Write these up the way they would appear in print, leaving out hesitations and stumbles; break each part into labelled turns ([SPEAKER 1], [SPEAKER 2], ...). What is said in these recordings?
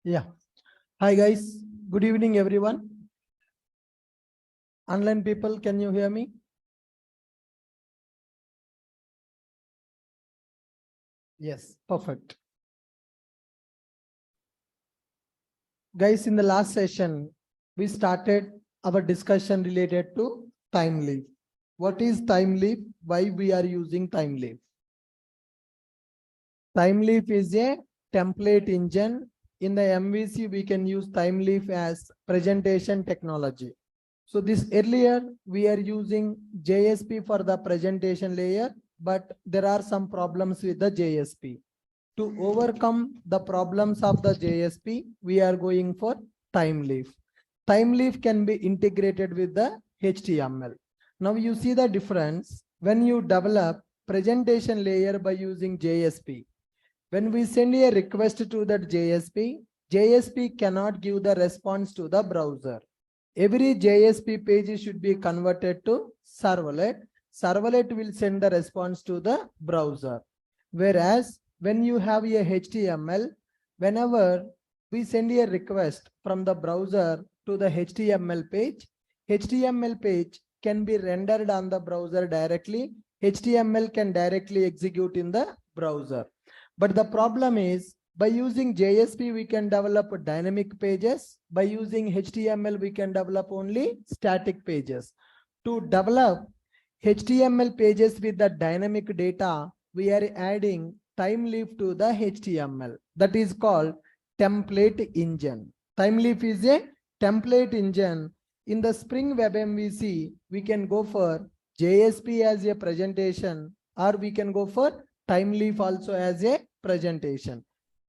[SPEAKER 1] Yeah. Hi guys. Good evening, everyone. Online people, can you hear me? Yes, perfect. Guys, in the last session, we started our discussion related to time leaf. What is time leaf? Why we are using time leaf? Time leaf is a template engine. In the MVC, we can use time leaf as presentation technology. So this earlier we are using JSP for the presentation layer, but there are some problems with the JSP. To overcome the problems of the JSP, we are going for time leaf. Time leaf can be integrated with the HTML. Now you see the difference when you develop presentation layer by using JSP. When we send a request to that JSP, JSP cannot give the response to the browser. Every JSP page should be converted to servlet. Servlet will send the response to the browser. Whereas when you have a HTML, whenever we send a request from the browser to the HTML page can be rendered on the browser directly. HTML can directly execute in the browser. But the problem is, by using JSP, we can develop dynamic pages. By using HTML, we can develop only static pages. To develop HTML pages with the dynamic data, we are adding time leaf to the HTML. That is called template engine. Time leaf is a template engine. In the Spring Web MVC, we can go for JSP as a presentation, or we can go for time leaf also as a presentation.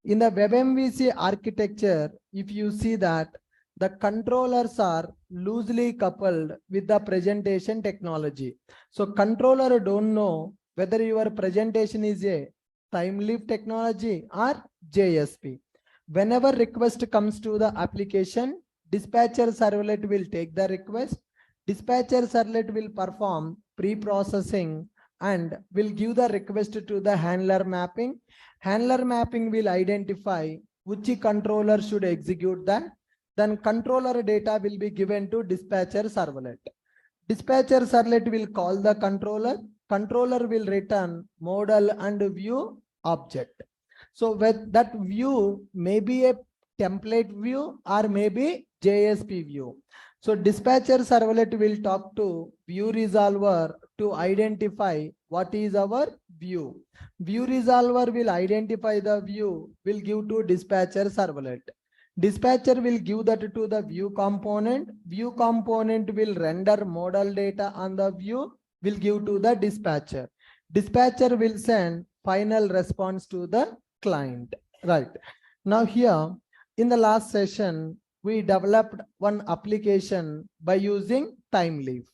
[SPEAKER 1] In the Web MVC architecture, if you see that the controllers are loosely coupled with the presentation technology. So controller don't know whether your presentation is a time leaf technology or JSP. Whenever request comes to the application, dispatcher servlet will take the request. Dispatcher servlet will perform pre-processing and will give the request to the handler mapping. Handler mapping will identify which controller should execute that. Then controller data will be given to dispatcher servlet. Dispatcher servlet will call the controller. Controller will return model and view object. So with that view may be a template view or maybe JSP view. So dispatcher servlet will talk to view resolver to identify what is our view. View resolver will identify the view, will give to dispatcher servlet. Dispatcher will give that to the view component. View component will render model data on the view, will give to the dispatcher. Dispatcher will send final response to the client. Right. Now here in the last session, we developed one application by using time leaf.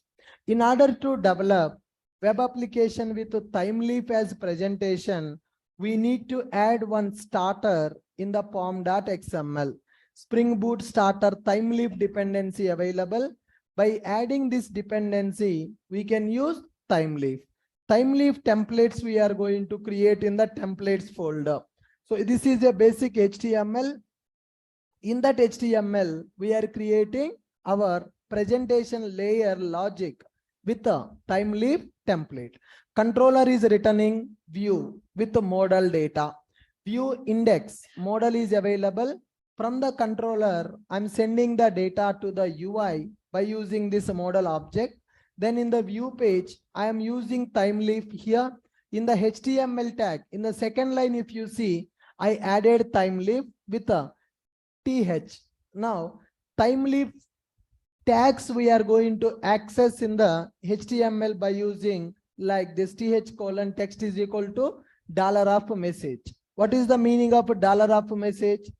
[SPEAKER 1] In order to develop web application with time leaf as presentation, we need to add one starter in the pom.xml. Spring Boot starter time leaf dependency available. By adding this dependency, we can use time leaf. Time leaf templates we are going to create in the templates folder. So this is a basic HTML. In that HTML, we are creating our presentation layer logic with a time leaf template. Controller is returning view with the model data. View index model is available. From the controller, I'm sending the data to the UI by using this model object. Then in the view page, I am using time leaf here. In the HTML tag, in the second line, if you see, I added time leaf with a TH. Now, time leaf tags we are going to access in the HTML by using like this TH colon text is equal to $of_message. What is the meaning of $of_message?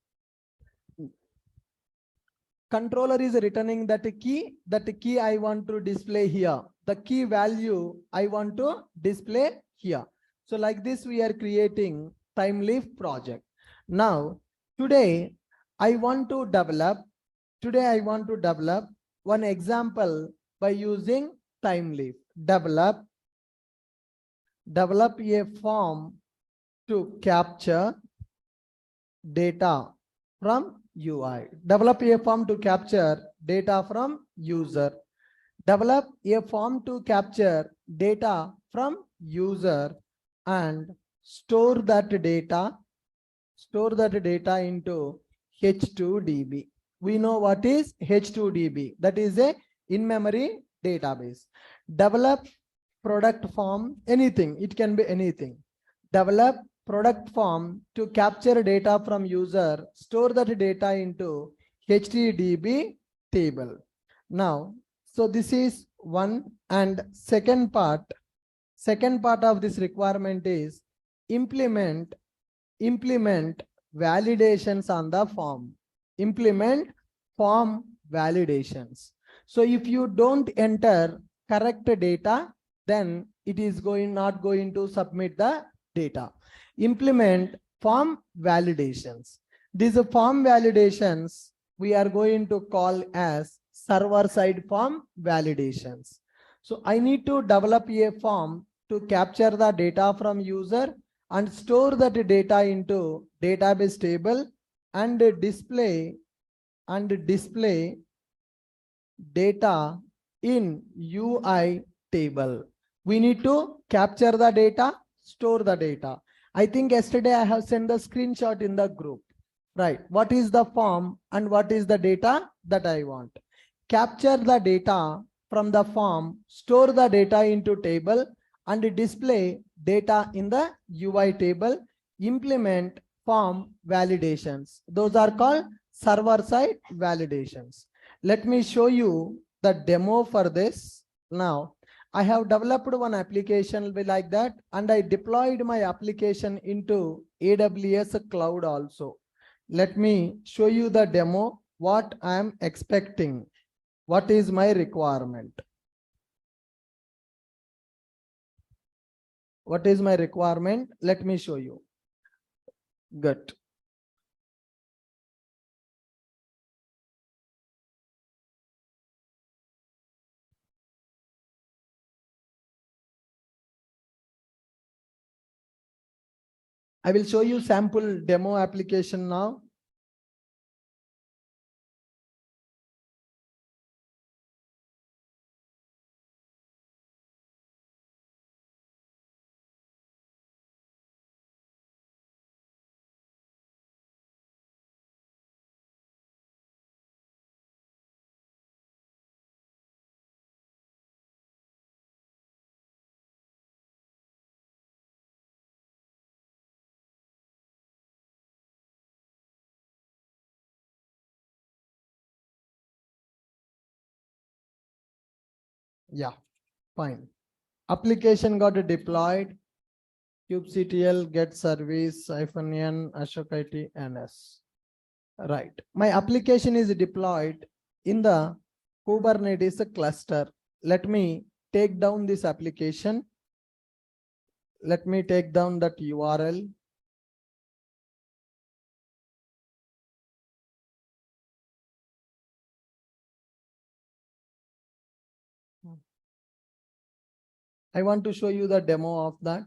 [SPEAKER 1] Controller is returning that key I want to display here. The key value I want to display here. So like this, we are creating time leaf project. Now, today I want to develop one example by using time leaf. Develop a form to capture data from UI. Develop a form to capture data from user. Develop a form to capture data from user and store that data into H2DB. We know what is H2DB. That is a in-memory database. Develop product form, anything. It can be anything. Develop product form to capture data from user, store that data into HTDB table. Now, so this is one, and second part of this requirement is implement validations on the form. Implement form validations. So if you don't enter correct data, then it is not going to submit the data. Implement form validations. These form validations we are going to call as server-side form validations. So I need to develop a form to capture the data from user and store that data into database table and display data in UI table. We need to capture the data, store the data. I think yesterday I have sent the screenshot in the group, right? What is the form and what is the data that I want? Capture the data from the form, store the data into table and display data in the UI table. Implement form validations. Those are called server-side validations. Let me show you the demo for this. Now, I have developed one application like that, and I deployed my application into AWS cloud also. Let me show you the demo, what I am expecting. What is my requirement? What is my requirement? Let me show you. Good. I will show you sample demo application now. Yeah, fine. Application got deployed. kubectl get service -n ashok it ns. Right. My application is deployed in the Kubernetes cluster. Let me take down this application. Let me take down that URL. I want to show you the demo of that.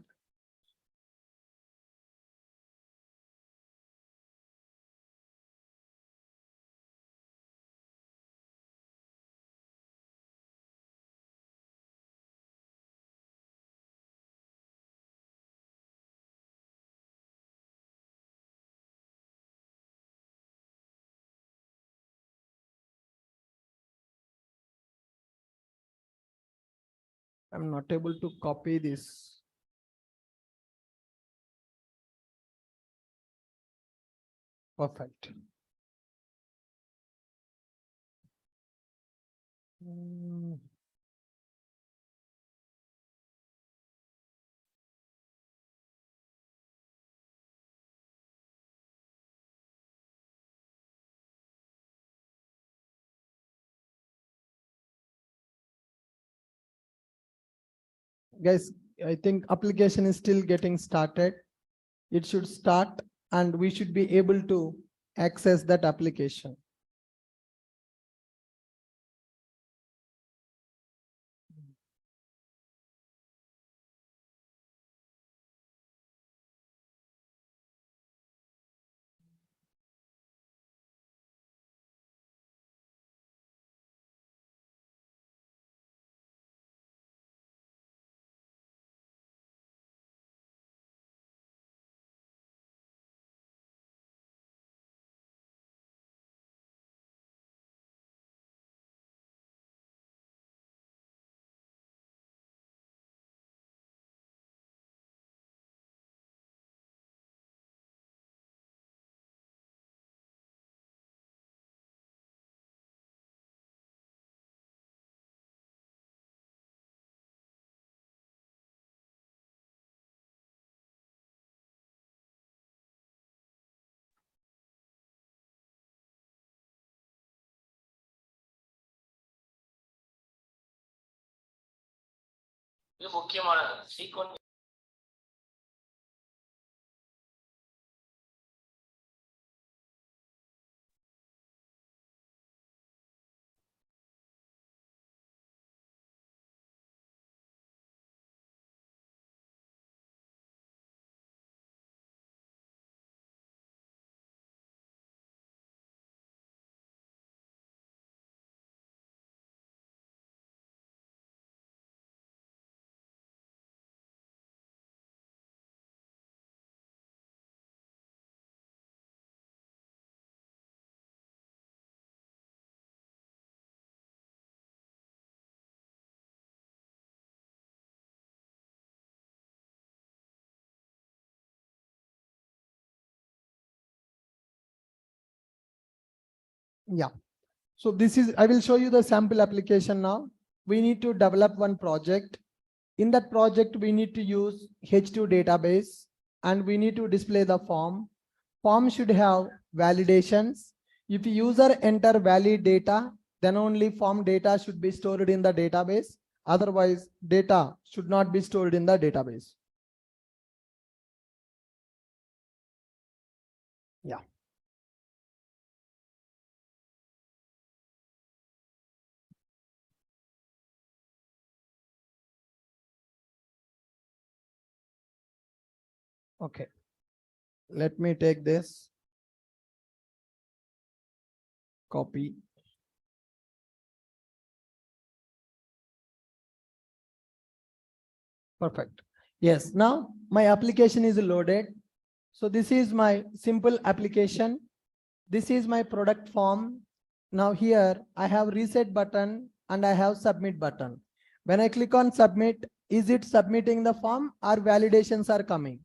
[SPEAKER 1] I'm not able to copy this. Perfect. Guys, I think application is still getting started. It should start and we should be able to access that application. Yeah. So this is, I will show you the sample application now. We need to develop one project. In that project, we need to use H2 database and we need to display the form. Form should have validations. If user enter valid data, then only form data should be stored in the database. Otherwise, data should not be stored in the database. Yeah. Okay. Let me take this. Copy. Perfect. Yes. Now my application is loaded. So this is my simple application. This is my product form. Now here I have reset button and I have submit button. When I click on submit, is it submitting the form or validations are coming?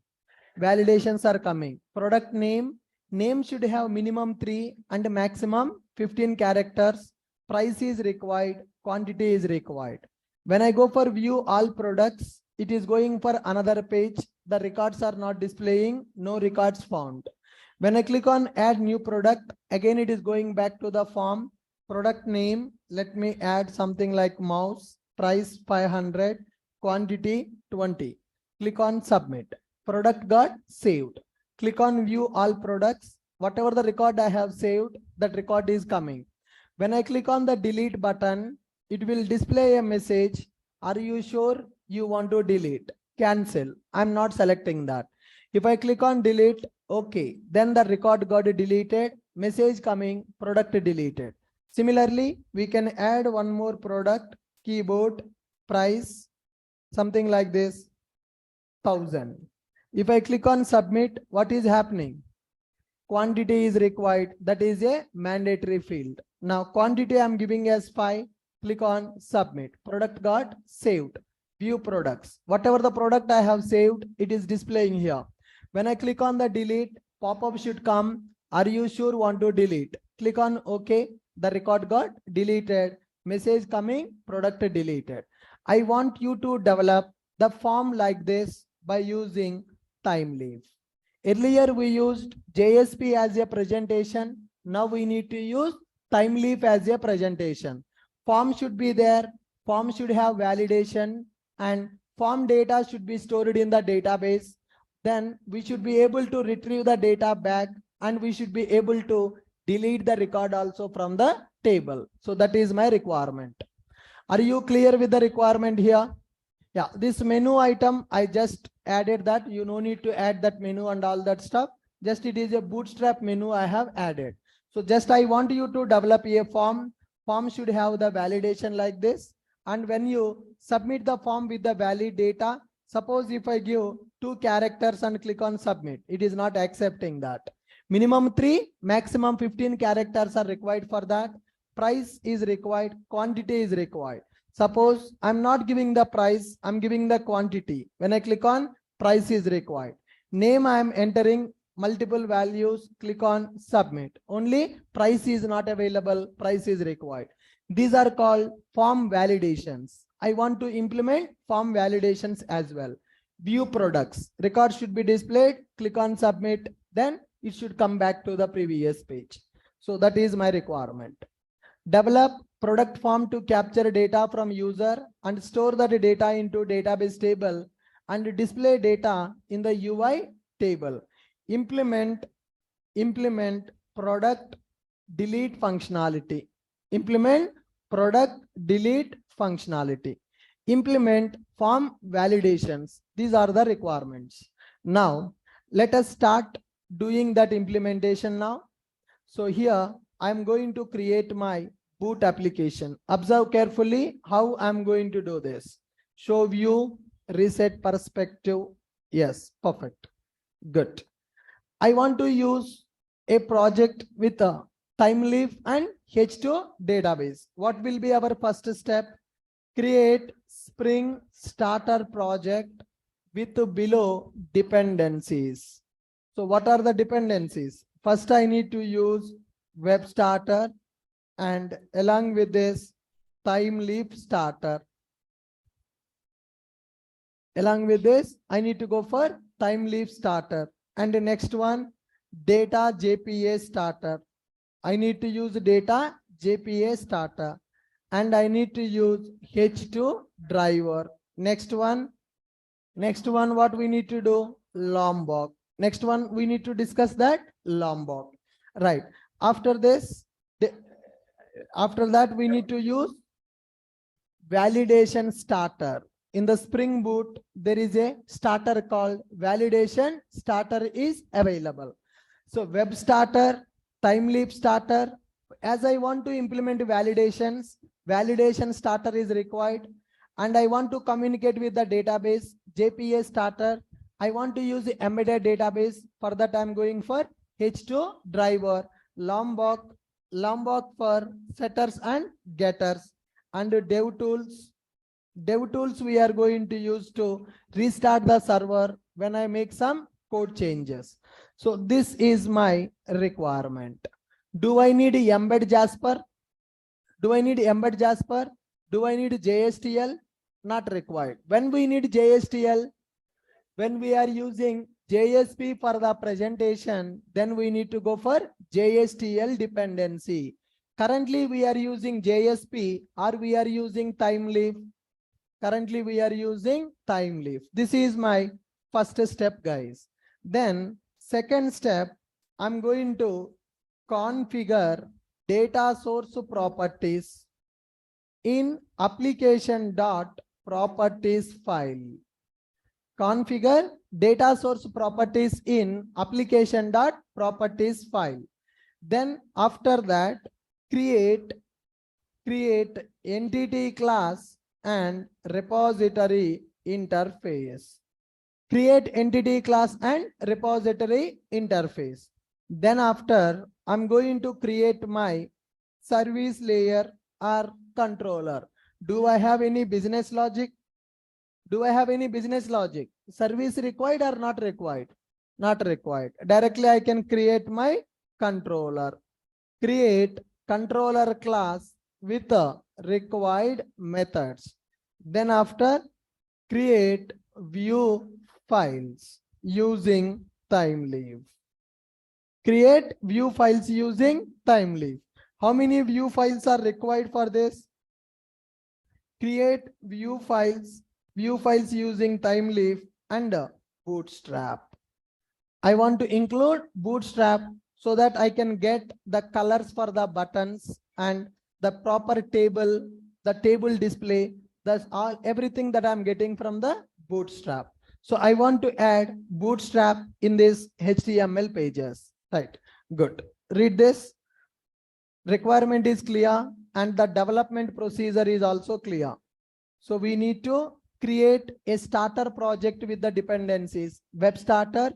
[SPEAKER 1] Validations are coming. Product name should have minimum 3 and maximum 15 characters. Price is required, quantity is required. When I go for view all products, it is going for another page. The records are not displaying, no records found. When I click on add new product, again it is going back to the form. Product name, let me add something like mouse, price 500, quantity 20. Click on submit. Product got saved. Click on view all products. Whatever the record I have saved, that record is coming. When I click on the delete button, it will display a message. Are you sure you want to delete? Cancel. I'm not selecting that. If I click on delete, okay, then the record got deleted. Message coming, product deleted. Similarly, we can add one more product, keyboard, price, something like this, 1000. If I click on submit, what is happening? Quantity is required. That is a mandatory field. Now quantity I'm giving as 5. Click on submit. Product got saved. View products. Whatever the product I have saved, it is displaying here. When I click on the delete, pop-up should come. Are you sure want to delete? Click on OK. The record got deleted. Message coming, product deleted. I want you to develop the form like this by using time leaf. Earlier we used JSP as a presentation. Now we need to use time leaf as a presentation. Form should be there. Form should have validation and form data should be stored in the database. Then we should be able to retrieve the data back and we should be able to delete the record also from the table. So that is my requirement. Are you clear with the requirement here? Yeah, this menu item, I just added that. You no need to add that menu and all that stuff. Just it is a bootstrap menu I have added. So just I want you to develop a form. Form should have the validation like this. And when you submit the form with the valid data, suppose if I give 2 characters and click on submit, it is not accepting that. Minimum 3, maximum 15 characters are required for that. Price is required, quantity is required. Suppose I'm not giving the price, I'm giving the quantity. When I click on price is required. Name I am entering multiple values, click on submit. Only price is not available, price is required. These are called form validations. I want to implement form validations as well. View products, record should be displayed, click on submit, then it should come back to the previous page. So that is my requirement. Develop product form to capture data from user and store that data into database table and display data in the UI table. Implement product delete functionality. Implement product delete functionality. Implement form validations. These are the requirements. Now, let us start doing that implementation now. So here I'm going to create my boot application. Observe carefully how I'm going to do this. Show view, reset perspective. Yes, perfect. Good. I want to use a project with a time leaf and H2 database. What will be our first step? Create Spring Starter project with below dependencies. So what are the dependencies? First, I need to use web starter, and along with this time leaf starter. Along with this, I need to go for time leaf starter. And the next one, data JPA starter. I need to use data JPA starter. And I need to use H2 driver. Next one, what we need to do? Lombok. Next one, we need to discuss that Lombok. Right. After this, after that, we need to use validation starter. In the Spring Boot, there is a starter called validation starter is available. So web starter, time leaf starter. As I want to implement validations, validation starter is required. And I want to communicate with the database, JPA starter. I want to use the embedded database. For that, I'm going for H2 driver, Lombok for setters and getters, and dev tools we are going to use to restart the server when I make some code changes. So this is my requirement. Do I need embed Jasper? Do I need JSTL? Not required. When we need JSTL, when we are using JSP for the presentation, then we need to go for JSTL dependency. Currently, we are using JSP or we are using time leaf. Currently, we are using time leaf. This is my first step, guys. Then second step, I'm going to configure data source properties in application.properties file. Configure data source properties in application.properties file. Then after that, create entity class and repository interface. Create entity class and repository interface. Then after, I'm going to create my service layer or controller. Do I have any business logic? Service required or not required? Not required. Directly I can create my controller. Create controller class with required methods. Then after, create view files using time leaf. Create view files using time leaf. How many view files are required for this? Create view files using time leaf and bootstrap. I want to include bootstrap so that I can get the colors for the buttons and the proper table, the table display. That's all, everything that I'm getting from the bootstrap. So I want to add bootstrap in this HTML pages. Right, good. Read this. Requirement is clear and the development procedure is also clear. So we need to create a starter project with the dependencies: web starter,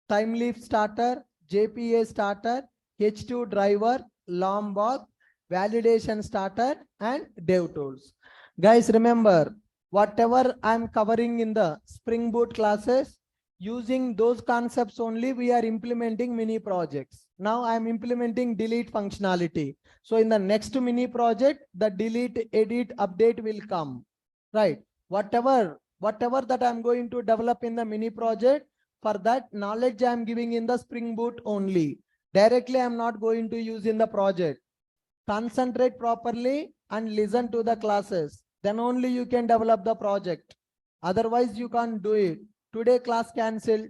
[SPEAKER 1] time leaf starter, JPA starter, H2 driver, Lombok, validation starter, and dev tools. Guys, remember, whatever I'm covering in the Spring Boot classes, using those concepts only, we are implementing mini projects. Now I'm implementing delete functionality. So in the next mini project, the delete, edit, update will come. Right. Whatever that I'm going to develop in the mini project, for that knowledge I'm giving in the Spring Boot only. Directly I'm not going to use in the project. Concentrate properly and listen to the classes. Then only you can develop the project. Otherwise, you can't do it. Today class cancelled.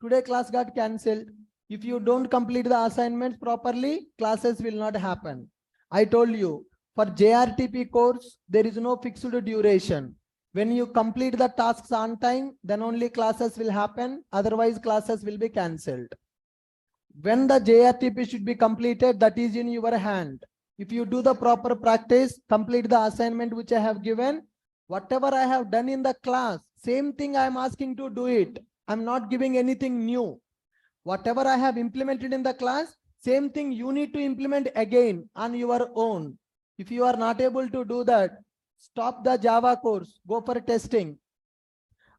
[SPEAKER 1] Today class got cancelled. If you don't complete the assignments properly, classes will not happen. I told you, for JRTP course, there is no fixed duration. When you complete the tasks on time, then only classes will happen. Otherwise, classes will be cancelled. When the JRTP should be completed, that is in your hand. If you do the proper practice, complete the assignment which I have given, whatever I have done in the class, same thing I am asking to do it. I'm not giving anything new. Whatever I have implemented in the class, same thing you need to implement again on your own. If you are not able to do that, stop the Java course, go for testing.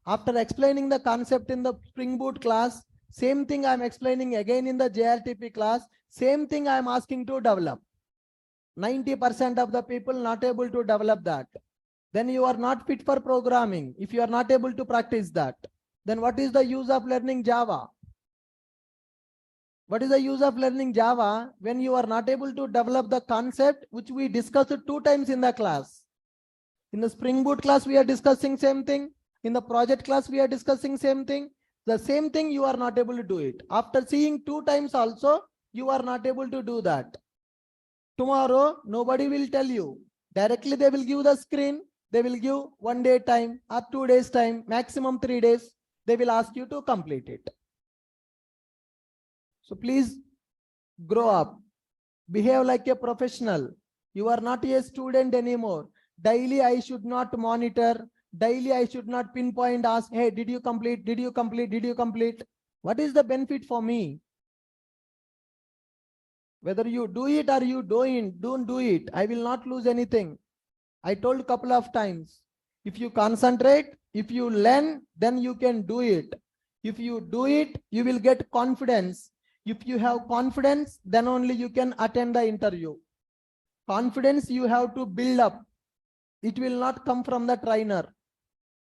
[SPEAKER 1] After explaining the concept in the Spring Boot class, same thing I'm explaining again in the JRTP class, same thing I'm asking to develop. 90% of the people not able to develop that. Then you are not fit for programming. If you are not able to practice that, then what is the use of learning Java? What is the use of learning Java when you are not able to develop the concept which we discussed 2 times in the class? In the Spring Boot class, we are discussing same thing. In the project class, we are discussing same thing. The same thing you are not able to do it. After seeing 2 times also, you are not able to do that. Tomorrow, nobody will tell you. Directly they will give the screen. They will give 1 day time or 2 days time, maximum 3 days. They will ask you to complete it. So please grow up. Behave like a professional. You are not a student anymore. Daily I should not monitor. Daily I should not pinpoint, ask, hey, did you complete? Did you complete? Did you complete? What is the benefit for me? Whether you do it or you don't do it, I will not lose anything. I told a couple of times, if you concentrate, if you learn, then you can do it. If you do it, you will get confidence. If you have confidence, then only you can attend the interview. Confidence you have to build up. It will not come from the trainer.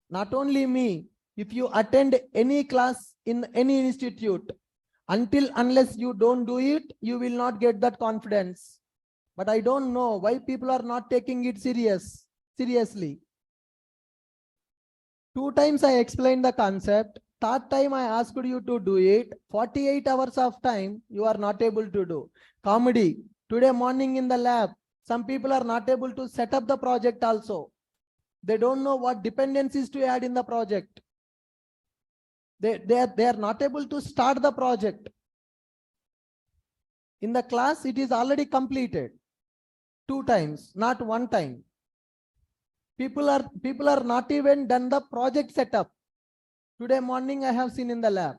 [SPEAKER 1] Not only me, if you attend any class in any institute, unless you don't do it, you will not get that confidence. But I don't know why people are not taking it seriously. 2 times I explained the concept. 3rd time I asked you to do it. 48 hours of time you are not able to do. Comedy. Today morning in the lab, some people are not able to set up the project also. They don't know what dependencies to add in the project. They are not able to start the project. In the class, it is already completed 2 times, not 1 time. People are not even done the project setup. Today morning I have seen in the lab.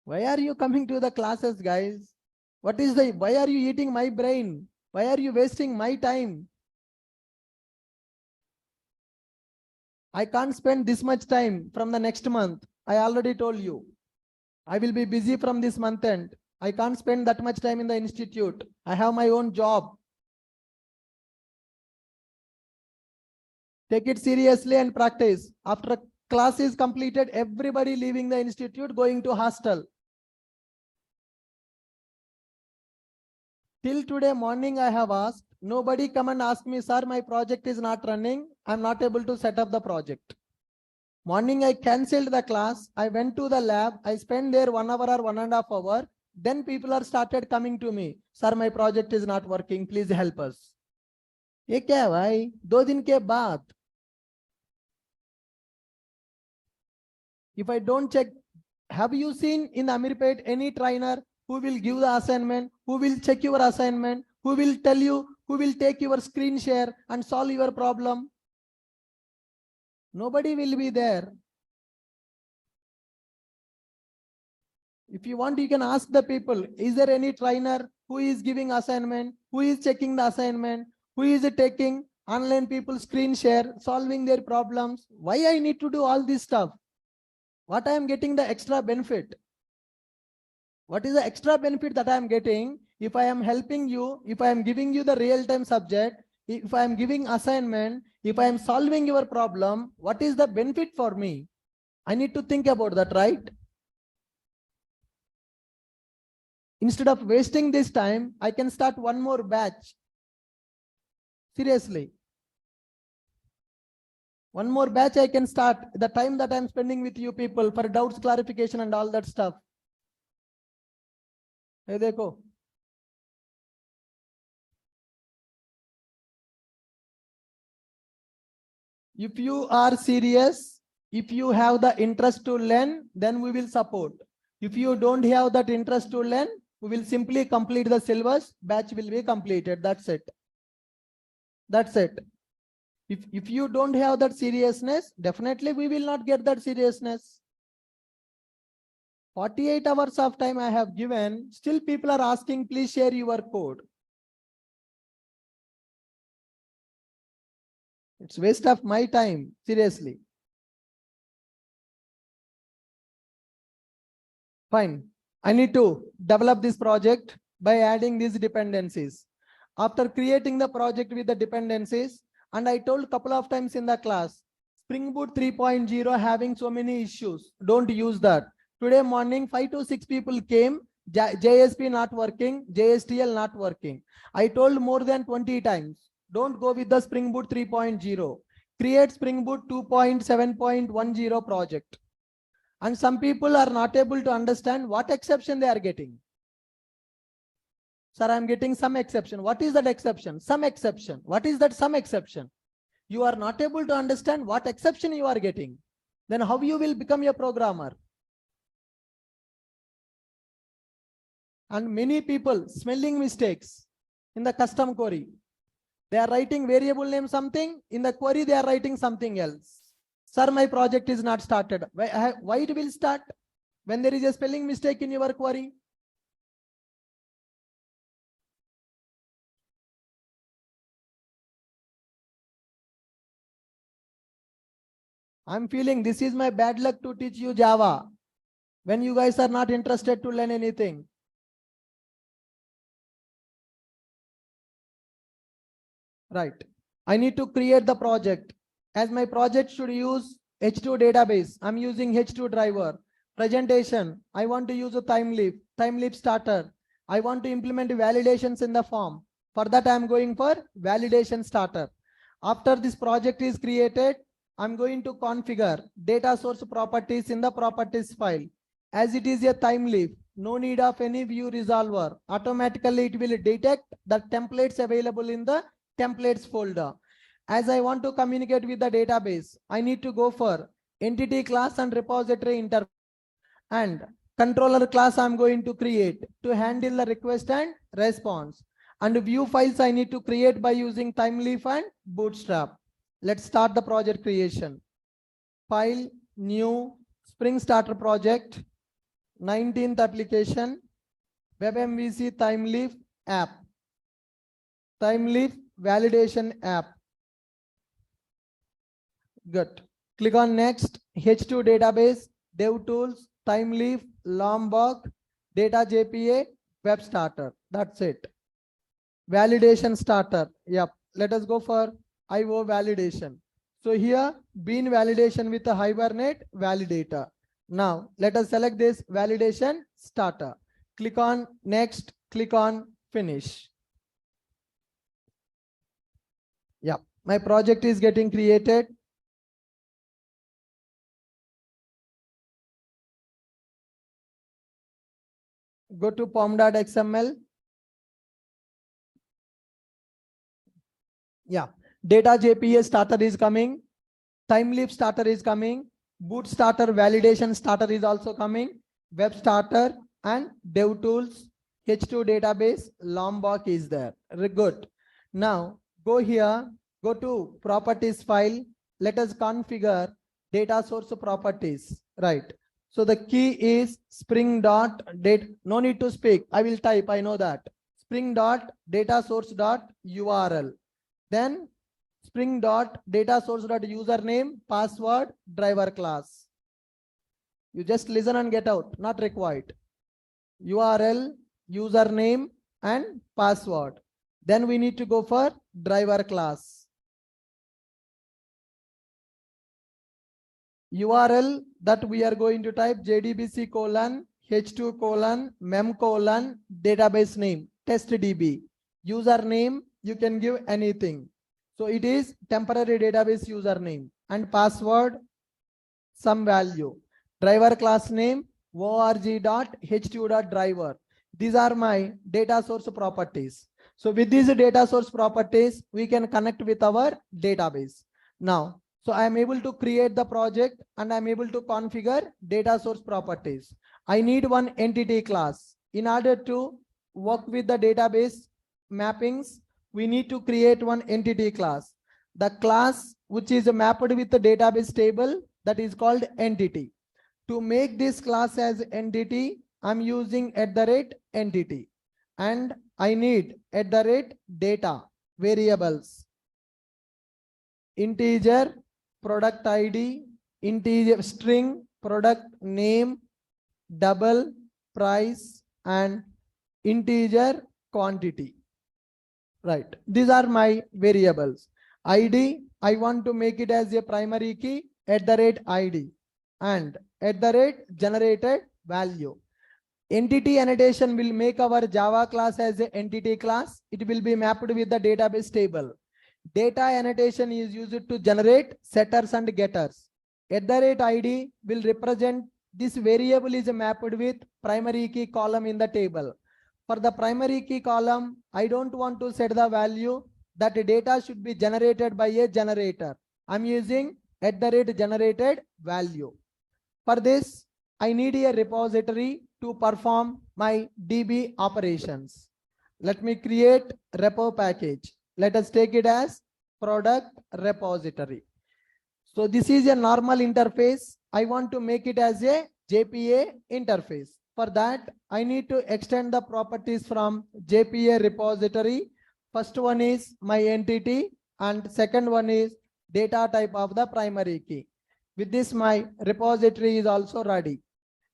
[SPEAKER 1] Why are you coming to the classes, guys? Why are you eating my brain? Why are you wasting my time? I can't spend this much time from the next month. I already told you. I will be busy from this month end. I can't spend that much time in the institute. I have my own job. Take it seriously and practice. After class is completed, everybody leaving the institute, going to hostel. Till today morning I have asked, nobody come and ask me, sir, my project is not running. I'm not able to set up the project. Morning I cancelled the class. I went to the lab. I spent there 1 hour or 1.5 hours. Then people are started coming to me. Sir, my project is not working. Please help us. ये क्या है भाई? 2 दिन के बाद. If I don't check, have you seen in Amirpet any trainer who will give the assignment, who will check your assignment, who will tell you, who will take your screen share and solve your problem? Nobody will be there. If you want, you can ask the people, is there any trainer who is giving assignment, who is checking the assignment, who is taking online people screen share, solving their problems? Why I need to do all this stuff? What I am getting the extra benefit? What is the extra benefit that I am getting if I am helping you, if I am giving you the real-time subject, if I am giving assignment, if I am solving your problem, what is the benefit for me? I need to think about that, right? Instead of wasting this time, I can start one more batch. Seriously. One more batch I can start. The time that I'm spending with you people for doubts, clarification and all that stuff. Hey, dekho. If you are serious, if you have the interest to learn, then we will support. If you don't have that interest to learn, we will simply complete the syllabus, batch will be completed. That's it. That's it. If you don't have that seriousness, definitely we will not get that seriousness. 48 hours of time I have given, still people are asking, please share your code. It's waste of my time, seriously. Fine. I need to develop this project by adding these dependencies. After creating the project with the dependencies, and I told a couple of times in the class, Spring Boot 3.0 having so many issues. Don't use that. Today morning, 5 to 6 people came, JSP not working, JSTL not working. I told more than 20 times, don't go with the Spring Boot 3.0. Create Spring Boot 2.7.10 project. And some people are not able to understand what exception they are getting. Sir, I'm getting some exception. What is that exception? Some exception. What is that some exception? You are not able to understand what exception you are getting. Then how you will become a programmer? And many people smelling mistakes in the custom query. They are writing variable name something, in the query they are writing something else. Sir, my project is not started. Why it will start? When there is a spelling mistake in your query. I'm feeling this is my bad luck to teach you Java when you guys are not interested to learn anything. Right. I need to create the project. As my project should use H2 database, I'm using H2 driver. Presentation, I want to use a time leaf starter. I want to implement validations in the form. For that, I'm going for validation starter. After this project is created, I'm going to configure data source properties in the properties file. As it is a time leaf, no need of any view resolver. Automatically, it will detect the templates available in the templates folder. As I want to communicate with the database, I need to go for entity class and repository interface. And controller class I'm going to create to handle the request and response. And view files I need to create by using TimeLeaf and Bootstrap. Let's start the project creation. File, new, Spring Starter project, 19th application, WebMVC TimeLeaf app. TimeLeaf validation app. Good. Click on next, H2 database, DevTools, TimeLeaf, Lombok, Data JPA, Web Starter. That's it. Validation starter. Yep. Let us go for IO validation. So here, bean validation with a Hibernate validator. Now, let us select this validation starter. Click on next, click on finish. Yep. My project is getting created. Go to pom.xml. Yeah, data JPA starter is coming. TimeLeaf starter is coming. Boot starter validation starter is also coming. Web starter and DevTools, H2 database, Lombok is there. Good. Now go here, go to properties file. Let us configure data source properties. Right. So the key is spring.date. No need to speak. I will type. I know that. Spring.datasource.url. Then spring.datasource.username, password, driver class. You just listen and get out. Not required. URL, username, and password. Then we need to go for driver class. URL that we are going to type JDBC : h2 colon mem colon database name testdb. Username you can give anything. So it is temporary database username, and password some value. Driver class name org.h2.driver. These are my data source properties. So with these data source properties, we can connect with our database. Now, so I am able to create the project and I'm able to configure data source properties. I need one entity class. In order to work with the database mappings, we need to create one entity class. The class which is mapped with the database table, that is called entity. To make this class as entity, I'm using @entity, and I need @data variables, integer product ID, integer string product name, double price, and integer quantity. Right, these are my variables. ID, I want to make it as a primary key @ID, and @generated value. Entity annotation will make our Java class as an entity class. It will be mapped with the database table. Data annotation is used to generate setters and getters. @ID will represent this variable is mapped with primary key column in the table. For the primary key column, I don't want to set the value that data should be generated by a generator. I'm using @generated value. For this, I need a repository to perform my DB operations. Let me create repo package. Let us take it as product repository. So this is a normal interface. I want to make it as a JPA interface. For that, I need to extend the properties from JPA repository. First one is my entity, and second one is data type of the primary key. With this, my repository is also ready.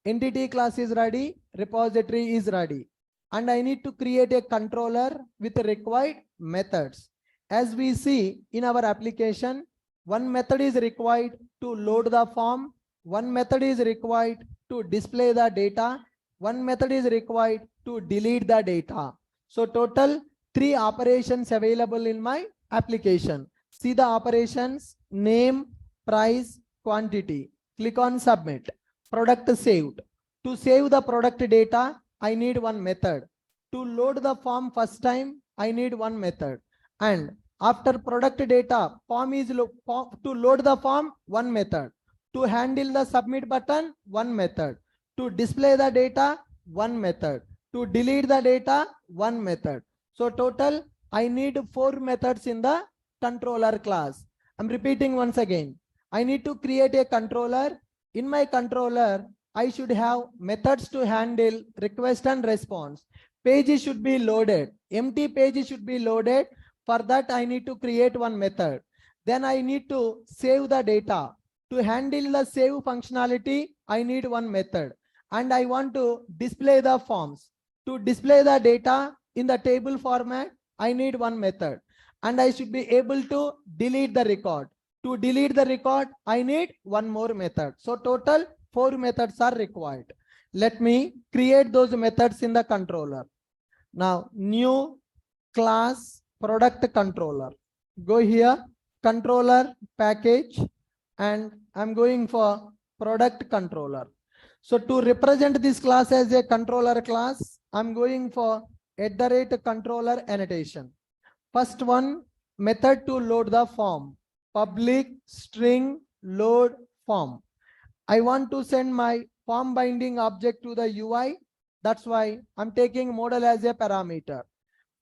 [SPEAKER 1] Entity class is ready, repository is ready. And I need to create a controller with required methods. As we see in our application, one method is required to load the form, one method is required to display the data, one method is required to delete the data. So total 3 operations available in my application. See the operations: name, price, quantity. Click on submit. Product saved. To save the product data, I need one method. To load the form first time, I need one method. And after product data, to load the form, one method. To handle the submit button, one method. To display the data, one method. To delete the data, one method. So total, I need 4 methods in the controller class. I'm repeating once again. I need to create a controller. In my controller, I should have methods to handle request and response. Page should be loaded. Empty page should be loaded. For that, I need to create one method. Then I need to save the data. To handle the save functionality, I need one method. And I want to display the forms. To display the data in the table format, I need one method. And I should be able to delete the record. To delete the record, I need one more method. So total 4 methods are required. Let me create those methods in the controller. Now, new class product controller. Go here, controller package, and I'm going for product controller. So to represent this class as a controller class, I'm going for @controller annotation. First one, method to load the form. Public string load form. I want to send my form binding object to the UI. That's why I'm taking model as a parameter.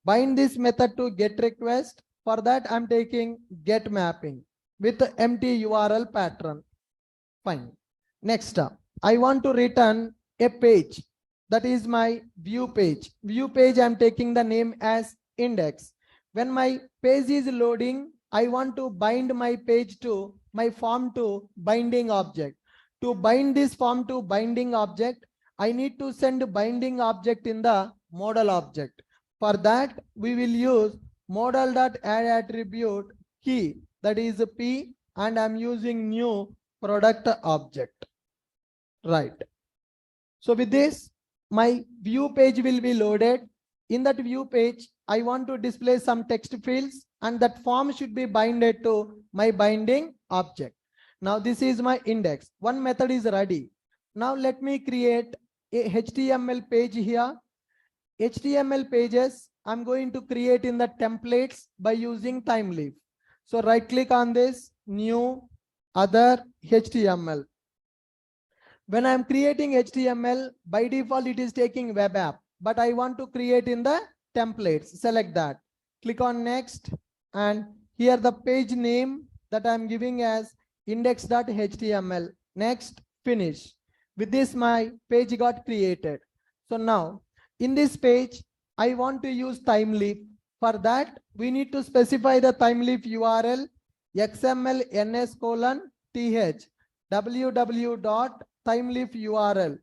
[SPEAKER 1] Bind this method to get request. For that, I'm taking get mapping with empty URL pattern. Fine. Next up, I want to return a page. That is my view page. View page, I'm taking the name as index. When my page is loading, I want to bind my page to my form to binding object. To bind this form to binding object, I need to send binding object in the model object. For that, we will use model.addAttribute key, that is P, and I'm using new product object. Right. So with this, my view page will be loaded. In that view page, I want to display some text fields, and that form should be binded to my binding object. Now this is my index. One method is ready. Now let me create a HTML page here. HTML pages I'm going to create in the templates by using TimeLeaf. So right click on this, new, other, HTML. When I'm creating HTML, by default it is taking web app, but I want to create in the templates. Select that, click on next, and here the page name that I'm giving as index.html. Next, finish. With this, my page got created. So now in this page, I want to use TimeLeaf. For that, we need to specify the TimeLeaf URL xml_ns:/th www.timeleafurl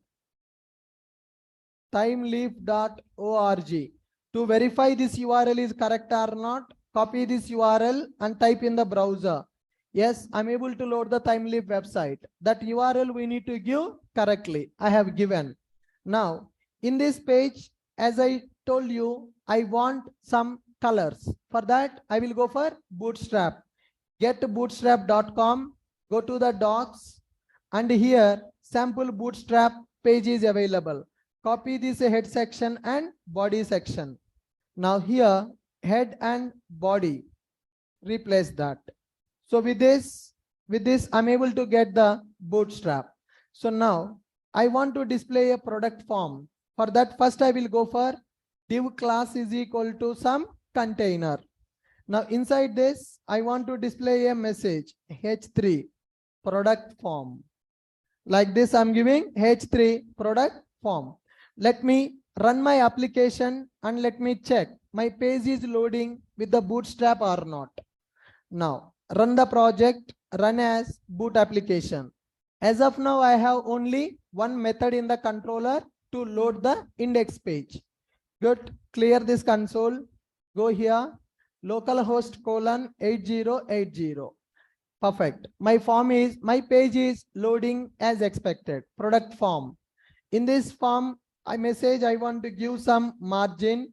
[SPEAKER 1] timeleaf.org. To verify this URL is correct or not, copy this URL and type in the browser. Yes, I'm able to load the TimeLeaf website. That URL we need to give correctly. I have given. Now, in this page, as I told you, I want some colors. For that, I will go for Bootstrap. Get bootstrap.com, go to the docs, and here sample Bootstrap page is available. Copy this head section and body section. Now here, head and body, replace that. So with this I'm able to get the Bootstrap. So now I want to display a product form. For that, first I will go for div class is equal to some container. Now inside this, I want to display a message H3 product form. Like this, I'm giving H3 product form. Let me run my application and let me check my page is loading with the Bootstrap or not. Now run the project, run as boot application. As of now, I have only one method in the controller to load the index page. Good, clear this console. Go here, localhost :8080. Perfect. My page is loading as expected. Product form. In this form, I want to give some margin,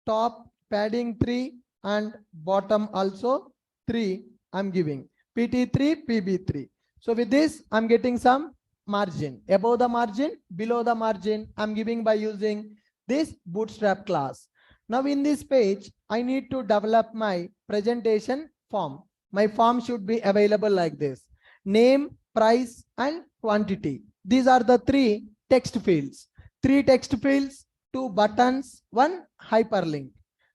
[SPEAKER 1] top padding 3 and bottom also 3. I'm giving PT3, PB3. So with this, I'm getting some margin. Above the margin, below the margin, I'm giving by using this Bootstrap class. Now in this page, I need to develop my presentation form. My form should be available like this: name, price, and quantity. These are the 3 text fields. 3 text fields, 2 buttons, 1 hyperlink.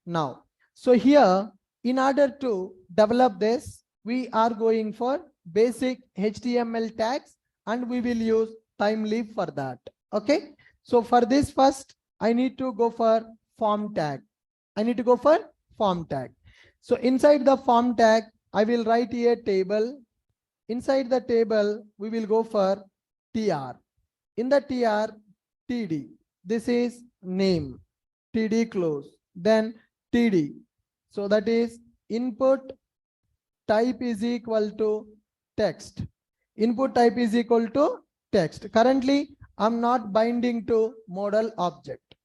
[SPEAKER 1] Now, so here, in order to develop this, we are going for basic HTML tags, and we will use TimeLeaf for that. Okay. So for this, first, I need to go for form tag. So inside the form tag, I will write a table. Inside the table, we will go for TR. In the TR, TD. This is name. TD close. Then TD. So that is input type is equal to text. Input type is equal to text. Currently, I'm not binding to model object.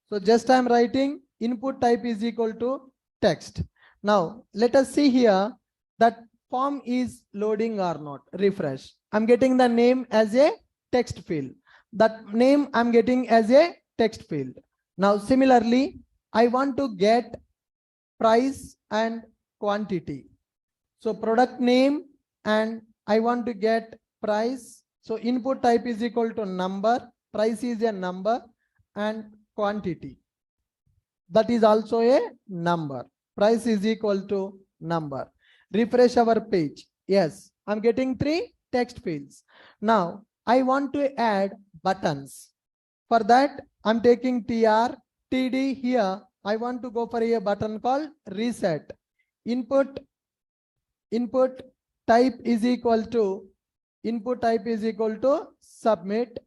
[SPEAKER 1] So just I'm writing input type is equal to text. Now let us see here that form is loading or not. Refresh. I'm getting the name as a text field. That name I'm getting as a text field. Now similarly, I want to get price and quantity. So product name and I want to get price. So input type is equal to number, price is a number, and quantity, that is also a number. Price is equal to number. Refresh our page. Yes, I'm getting 3 text fields. Now I want to add buttons. For that, I'm taking TR, TD. Here I want to go for a button called reset. Input type is equal to submit,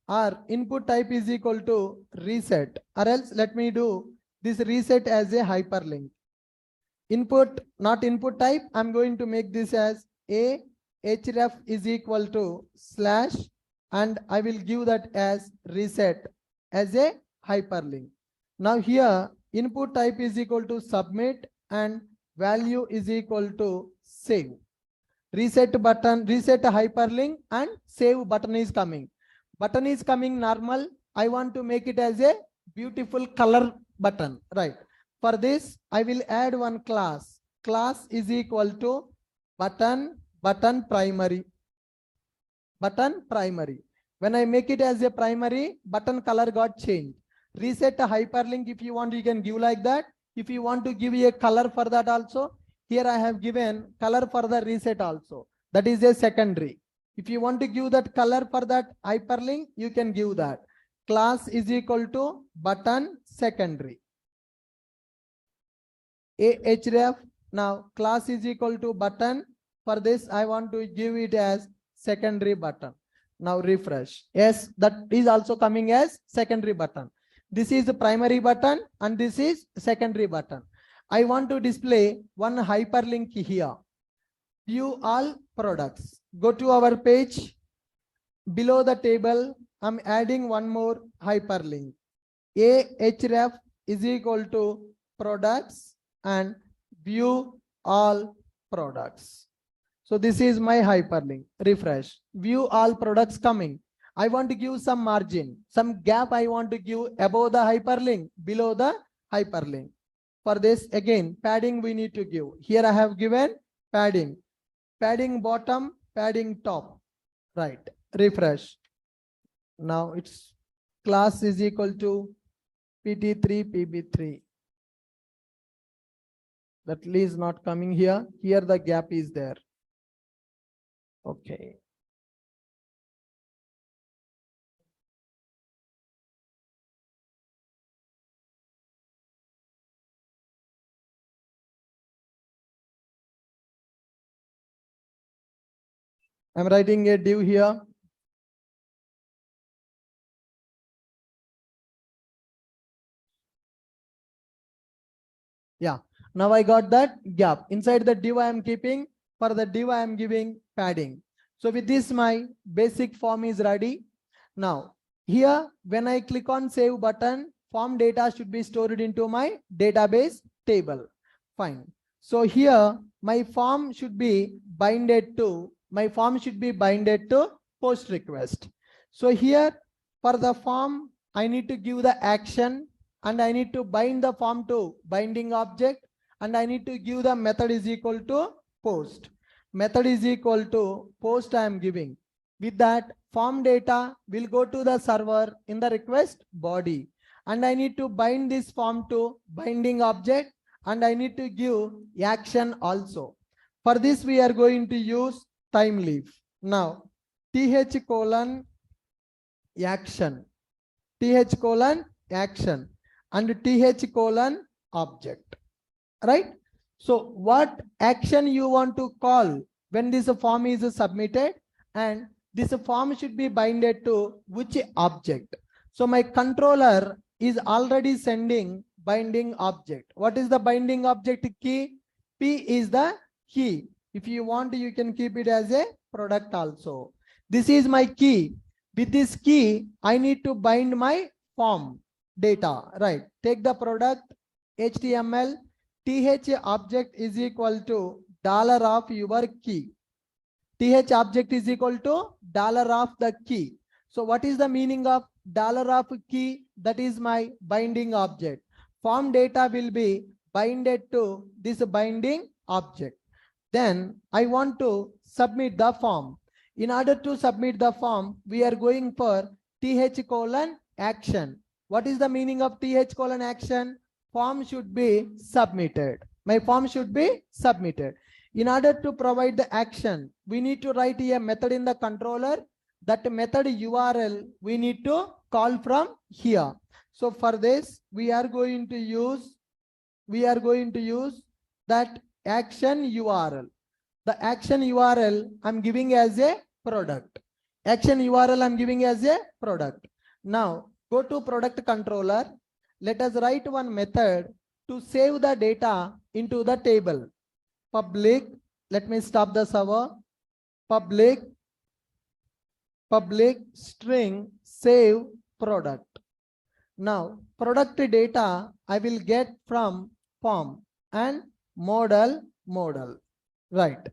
[SPEAKER 1] or input type is equal to reset, or else let me do this reset as a hyperlink. Input, not input type, I'm going to make this as a href is equal to / and I will give that as reset as a hyperlink. Now here input type is equal to submit and value is equal to save. Reset button, reset hyperlink and save button is coming. Button is coming normal. I want to make it as a beautiful color button, right? For this, I will add one class. Class is equal to button primary. Button primary. When I make it as a primary, button color got changed. Reset a hyperlink. If you want, you can give like that. If you want to give a color for that also, here I have given color for the reset also. That is a secondary. If you want to give that color for that hyperlink, you can give that. Class is equal to button secondary. Href. Now class is equal to button. For this, I want to give it as secondary button. Now refresh. Yes, that is also coming as secondary button. This is the primary button and this is secondary button. I want to display one hyperlink here. View all products. Go to our page. Below the table, I'm adding one more hyperlink. Ahref is equal to products and view all products. So this is my hyperlink. Refresh. View all products coming. I want to give some margin, some gap I want to give above the hyperlink, below the hyperlink. For this, again, padding we need to give. Here I have given padding. Padding bottom, padding top. Right. Refresh. Now it's class is equal to PT3, PB3. That is not coming here. Here the gap is there. Okay. I'm writing a div here. Yeah. Now I got that gap. Inside the div I am keeping. For the div I am giving padding. So with this, my basic form is ready. Now here, when I click on save button, form data should be stored into my database table. Fine. So here my form should be binded to post request. So here for the form, I need to give the action and I need to bind the form to binding object and I need to give the method is equal to post. Method is equal to post I am giving. With that, form data will go to the server in the request body and I need to bind this form to binding object and I need to give action also. For this, we are going to use time leaf. Now, th colon action, th colon action and th colon object, right? So what action you want to call when this form is submitted and this form should be binded to which object? So my controller is already sending binding object. What is the binding object key? P is the key. If you want, you can keep it as a product also. This is my key. With this key, I need to bind my form data, right? Take the product HTML. TH object is equal to dollar of your key. TH object is equal to dollar of the key. So what is the meaning of dollar of key? That is my binding object. Form data will be binded to this binding object. Then I want to submit the form. In order to submit the form, we are going for th colon action. What is the meaning of th colon action? Form should be submitted. My form should be submitted. In order to provide the action, we need to write a method in the controller. That method URL we need to call from here. So for this, we are going to use that action URL. The action URL I'm giving as a product. Action URL I'm giving as a product. Now go to product controller. Let us write one method to save the data into the table. Public, let me stop the server. Public string save product. Now product data I will get from form and model. Right.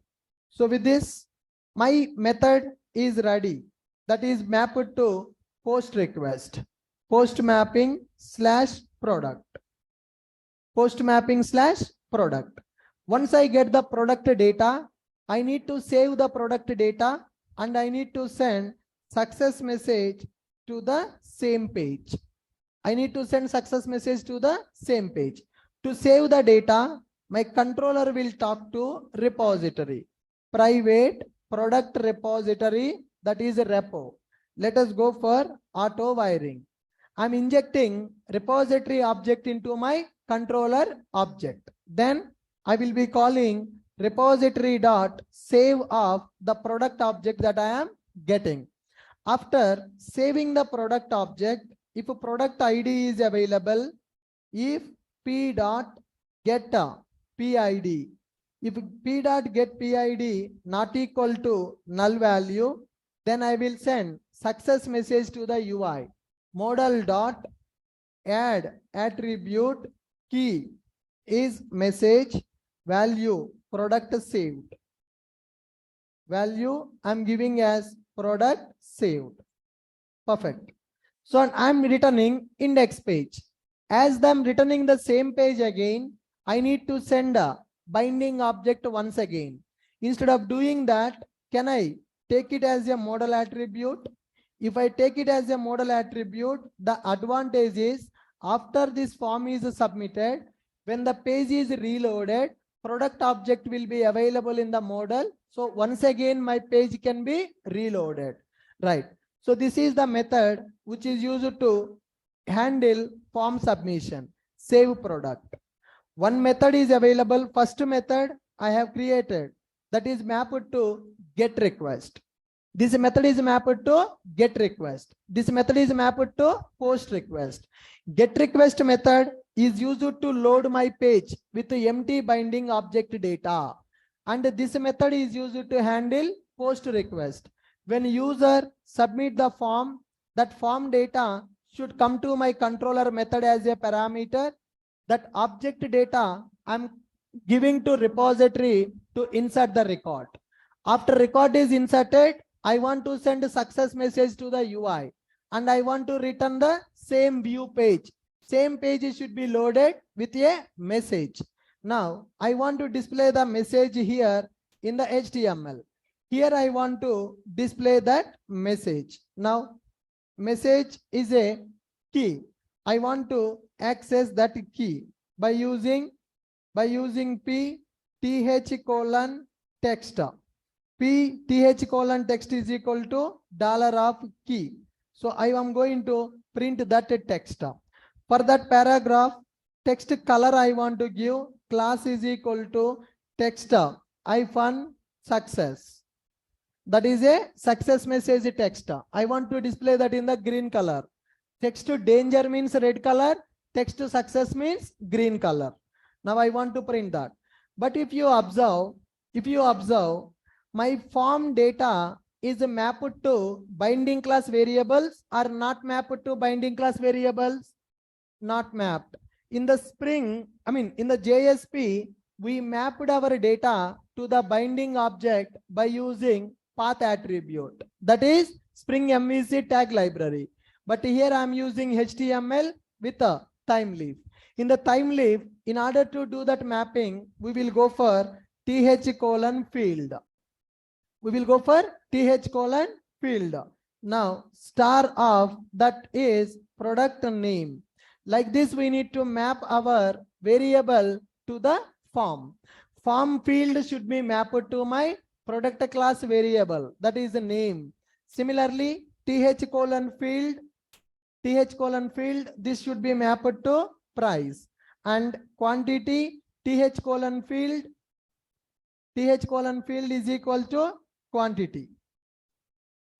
[SPEAKER 1] So with this, my method is ready. That is mapped to post request, post mapping slash product, post mapping slash product. Once I get the product data, I need to save the product data and I need to send success message to the same page. I need to send success message to the same page. To save the data, my controller will talk to repository, private product repository, that is a repo. Let us go for auto wiring. I'm injecting repository object into my controller object. Then I will be calling repository dot save of the product object that I am getting. After saving the product object, if a product ID is available, if p dot get PID, if p dot get PID not equal to null value, then I will send success message to the UI. Model dot add attribute key is message value product saved. Value I'm giving as product saved. Perfect. So I'm returning index page. As I'm returning the same page again, I need to send a binding object once again. Instead of doing that, can I take it as a model attribute? If I take it as a model attribute, the advantage is after this form is submitted, when the page is reloaded, product object will be available in the model. So once again, my page can be reloaded, right? So this is the method which is used to handle form submission, save product. One method is available. First method I have created, that is mapped to get request. This method is mapped to get request. This method is mapped to post request. Get request method is used to load my page with empty binding object data. And this method is used to handle post request. When user submit the form, that form data should come to my controller method as a parameter. That object data I'm giving to repository to insert the record. After record is inserted, I want to send a success message to the UI and I want to return the same view page. Same page should be loaded with a message. Now I want to display the message here in the HTML. Here I want to display that message. Now message is a key. I want to access that key by using p th colon text. P th colon text is equal to $key. So I am going to print that text. For that paragraph, text color I want to give class is equal to text hyphen success. That is a success message text. I want to display that in the green color. Text to danger means red color. Text to success means green color. Now I want to print that. But if you observe, my form data is mapped to binding class variables or not mapped to binding class variables? Not mapped. In the in the JSP, we mapped our data to the binding object by using path attribute. That is Spring MVC tag library. But here I am using HTML with a time leaf. In the time leaf, in order to do that mapping, we will go for th colon field. We will go for th colon field. Now star of that is product name. Like this, we need to map our variable to the form. Form field should be mapped to my product class variable, that is the name. Similarly, th colon field, this should be mapped to price. And quantity, th colon field is equal to quantity.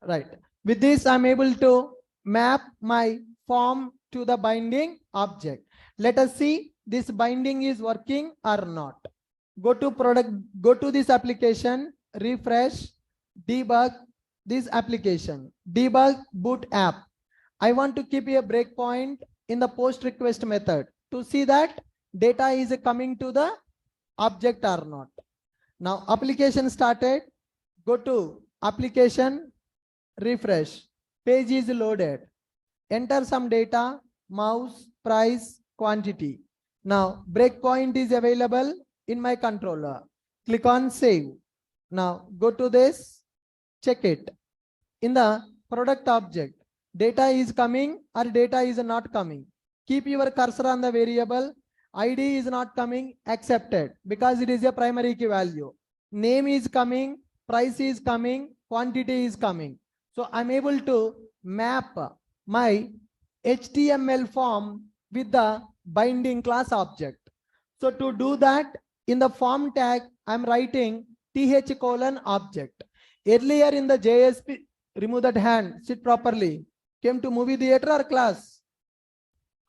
[SPEAKER 1] Right. With this, I'm able to map my form to the binding object. Let us see this binding is working or not. Go to this application, refresh, debug this application, debug boot app. I want to keep a breakpoint in the post request method to see that data is coming to the object or not. Now application started. Go to application, refresh. Page is loaded. Enter some data, mouse, price, quantity. Now breakpoint is available in my controller. Click on save. Now go to this, check it. In the product object, data is coming or data is not coming. Keep your cursor on the variable. ID is not coming, accepted, because it is a primary key value. Name is coming, price is coming, quantity is coming. So I'm able to map my HTML form with the binding class object. So to do that, in the form tag, I'm writing th:object. Earlier in the JSP, remove that hand, sit properly. Came to movie theater or class?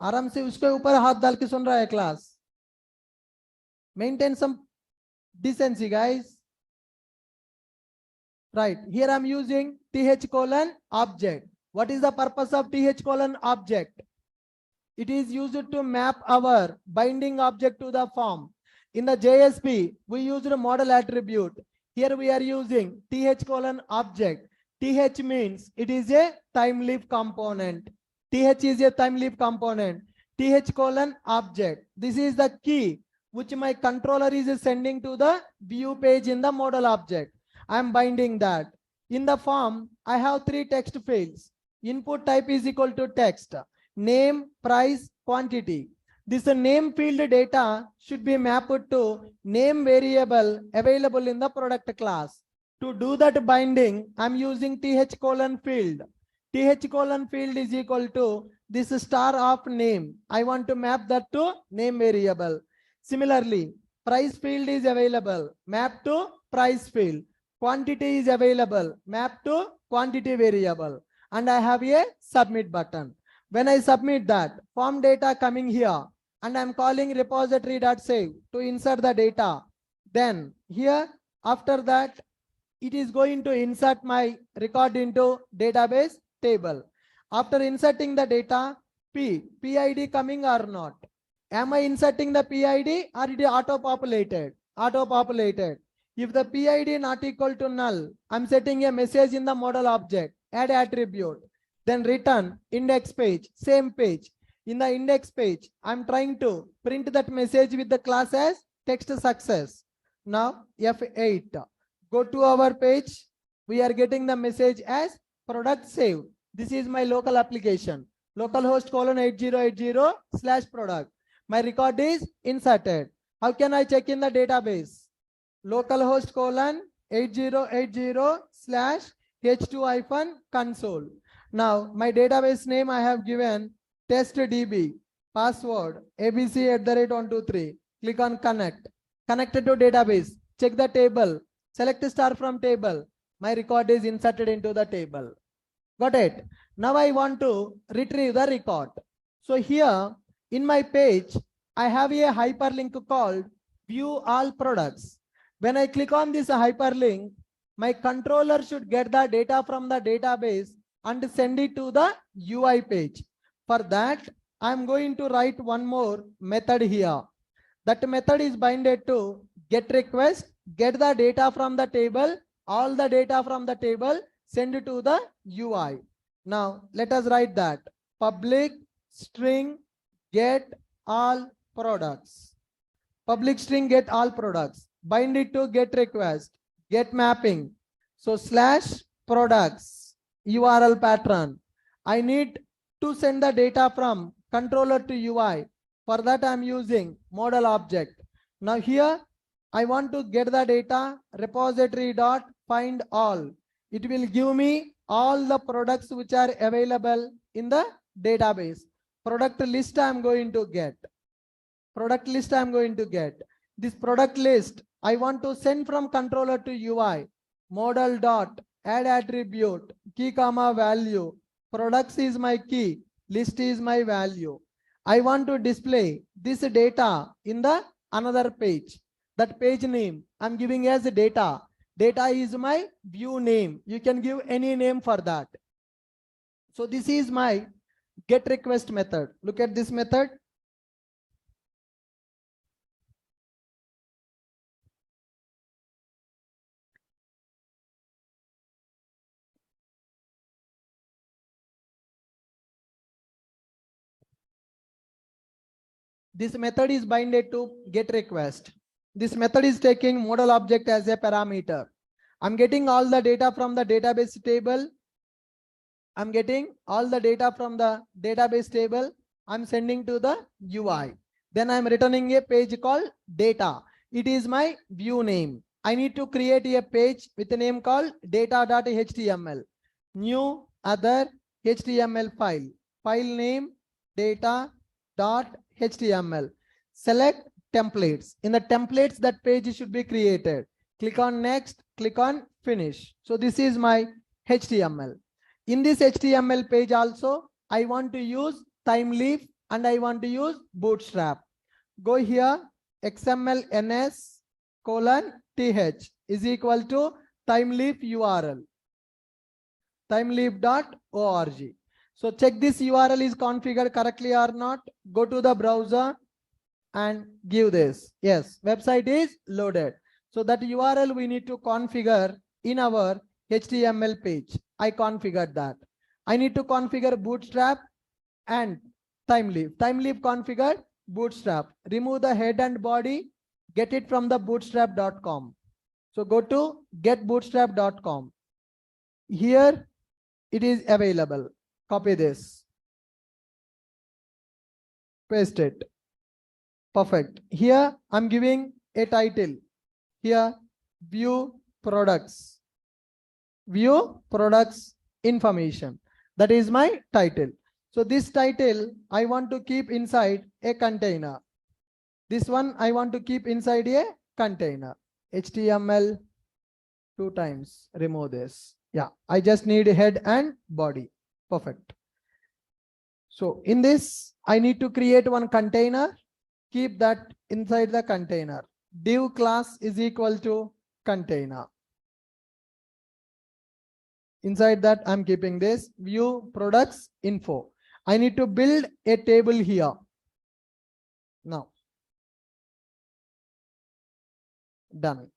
[SPEAKER 1] आराम से उसके ऊपर हाथ डाल के सुन रहा है class. Maintain some decency, guys. Right, here I'm using th:object. What is the purpose of th:object? It is used to map our binding object to the form. In the JSP, we used a model attribute. Here we are using th:object. Th means it is a time-leaf component. Th is a time-leaf component. th:object. This is the key which my controller is sending to the view page in the model object. I am binding that. In the form, I have 3 text fields. Input type is equal to text. Name, price, quantity. This name field data should be mapped to name variable available in the product class. To do that binding, I'm using th:field. th:field is equal to this star of name. I want to map that to name variable. Similarly, price field is available, map to price field. Quantity is available, map to quantity variable. And I have a submit button. When I submit that, form data coming here, and I'm calling repository.save to insert the data. Then here, after that, it is going to insert my record into database table. After inserting the data, PID coming or not? Am I inserting the PID or it is auto-populated? Auto-populated. If the PID not equal to null, I'm setting a message in the model object, add attribute, then return index page, same page. In the index page, I'm trying to print that message with the class as text success. Now F8, go to our page. We are getting the message as product saved. This is my local application, localhost :8080/product. My record is inserted. How can I check in the database? Localhost :8080/h2-console. Now my database name I have given testdb, password abc@123. Click on connect. Connected to database. Check the table. Select star from table. My record is inserted into the table. Got it? Now I want to retrieve the record. So here in my page, I have a hyperlink called view all products. When I click on this hyperlink, my controller should get the data from the database and send it to the UI page. For that, I'm going to write one more method here. That method is binded to get request, get the data from the table, all the data from the table, send it to the UI. Now let us write that public string get all products. Public string get all products. Bind it to get request, get mapping. So /products URL pattern. I need to send the data from controller to UI. For that I'm using model object. Now here I want to get the data repository.find all. It will give me all the products which are available in the database. Product list I'm going to get. Product list I'm going to get. This product list I want to send from controller to UI. Model dot add attribute key comma value. Products is my key, list is my value. I want to display this data in the another page. That page name I'm giving as data. Data is my view name. You can give any name for that. So this is my get request method. Look at this method. This method is binded to get request. This method is taking model object as a parameter. I'm getting all the data from the database table. I'm getting all the data from the database table. I'm sending to the UI. Then I'm returning a page called data. It is my view name. I need to create a page with a name called data.html. New other HTML file. File name data.html. Select templates. In the templates, that page should be created. Click on next, click on finish. So this is my HTML. In this HTML page also, I want to use TimeLeaf and I want to use Bootstrap. Go here, xml_ns:/th is equal to TimeLeaf URL, timeleaf.org. So check this URL is configured correctly or not. Go to the browser and give this. Yes, website is loaded. So that URL we need to configure in our HTML page. I configured that. I need to configure Bootstrap and TimeLeaf. TimeLeaf configured Bootstrap. Remove the head and body. Get it from the bootstrap.com. So go to getbootstrap.com. Here it is available. Copy this. Paste it. Perfect. Here I'm giving a title. Here, view products. View products information. That is my title. So this title I want to keep inside a container. This one I want to keep inside a container. HTML 2 times. Remove this. Yeah, I just need a head and body. Perfect. So in this, I need to create one container. Keep that inside the container. Div class is equal to container. Inside that, I'm keeping this view products info. I need to build a table here. Now, done.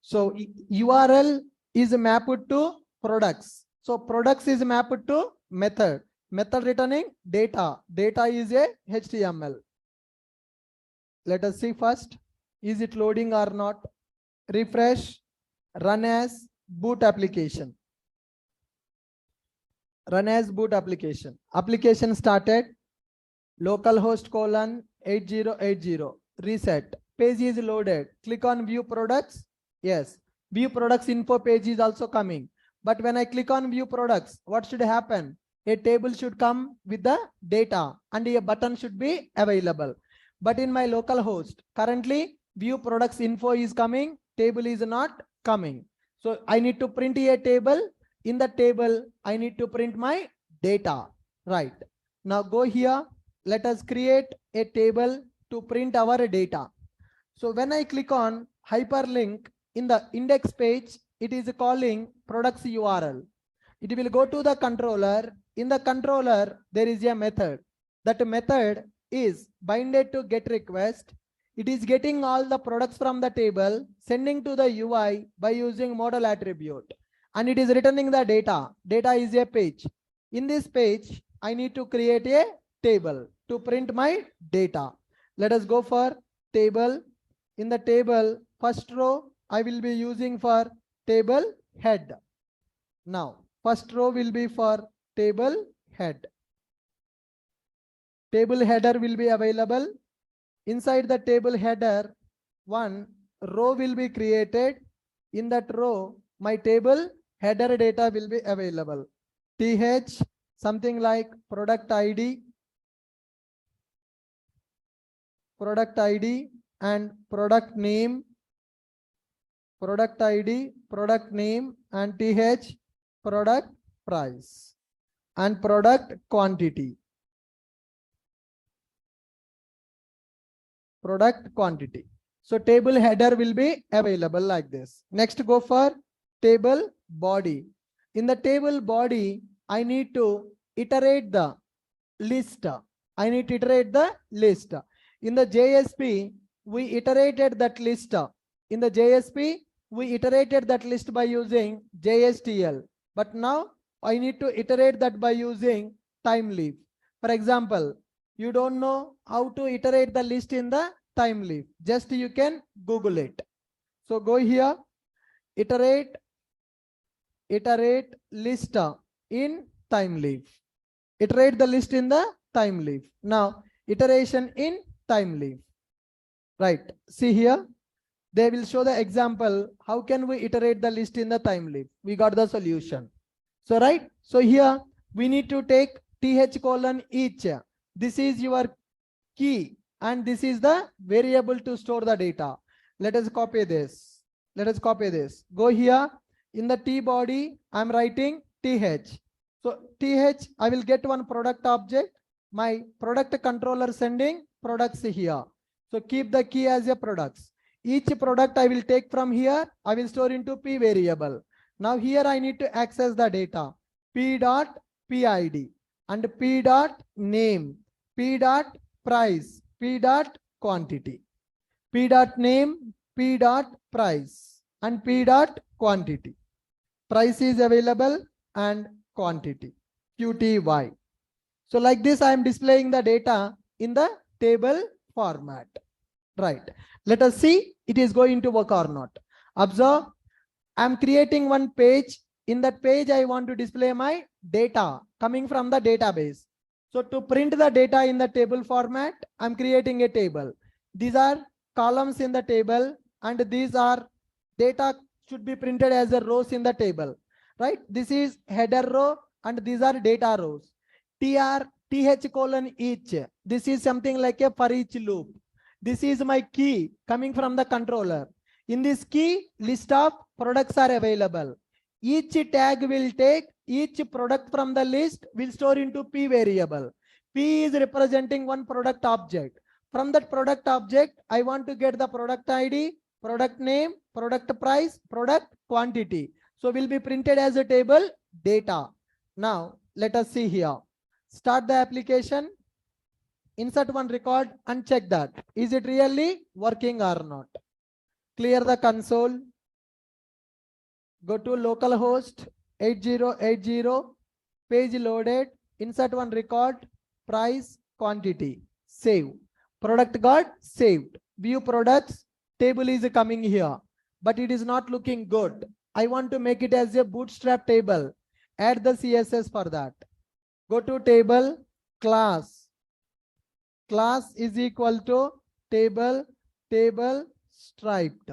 [SPEAKER 1] So URL is mapped to products. So products is mapped to method. Method returning data. Data is a HTML. Let us see first. Is it loading or not? Refresh. Run as boot application. Run as boot application. Application started. Localhost :8080. Reset. Page is loaded. Click on view products. Yes. View products info page is also coming. But when I click on view products, what should happen? A table should come with the data and a button should be available. But in my local host, currently view products info is coming, table is not coming. So I need to print a table. In the table, I need to print my data. Right. Now go here. Let us create a table to print our data. So when I click on hyperlink in the index page, it is calling products URL. It will go to the controller. In the controller, there is a method. That method is binded to get request. It is getting all the products from the table, sending to the UI by using model attribute. And it is returning the data. Data is a page. In this page, I need to create a table to print my data. Let us go for table. In the table, first row, I will be using for table head. Now, first row will be for table head. Table header will be available. Inside the table header, one row will be created. In that row, my table header data will be available. TH, something like product ID and product name, product ID, product name, and TH, product price, and product quantity. Product quantity. So table header will be available like this. Next, go for table body. In the table body, I need to iterate the list. I need to iterate the list. In the JSP, we iterated that list. In the JSP, we iterated that list by using JSTL. But now I need to iterate that by using time leaf. For example, you don't know how to iterate the list in the time leaf. Just you can Google it. So go here, iterate list in time leaf. Iterate the list in the time leaf. Now iteration in time leaf. Right. See here. They will show the example. How can we iterate the list in the time leaf? We got the solution. So right. So here we need to take th:(each). This is your key and this is the variable to store the data. Let us copy this. Let us copy this. Go here. In the T body, I'm writing th. So th, I will get one product object. My product controller sending products here. So keep the key as a products. Each product I will take from here, I will store into P variable. Now here I need to access the data. P.PID and P.name, P.price, P.quantity. P.name, P.price and P.quantity. Price is available and quantity, QTY. So like this, I am displaying the data in the table format. Right. Let us see it is going to work or not. Observe, I am creating one page. In that page, I want to display my data coming from the database. So to print the data in the table format, I am creating a table. These are columns in the table and these are data should be printed as a rows in the table. Right. This is header row and these are data rows. th:(each). This is something like a for each loop. This is my key coming from the controller. In this key, list of products are available. Each tag will take each product from the list will store into P variable. P is representing one product object. From that product object, I want to get the product ID, product name, product price, product quantity. So will be printed as a table data. Now let us see here. Start the application. Insert one record and check that. Is it really working or not? Clear the console. Go to localhost 8080. Page loaded. Insert one record. Price, quantity. Save. Product got saved. View products. Table is coming here. But it is not looking good. I want to make it as a bootstrap table. Add the CSS for that. Go to table, class. Class is equal to table, striped.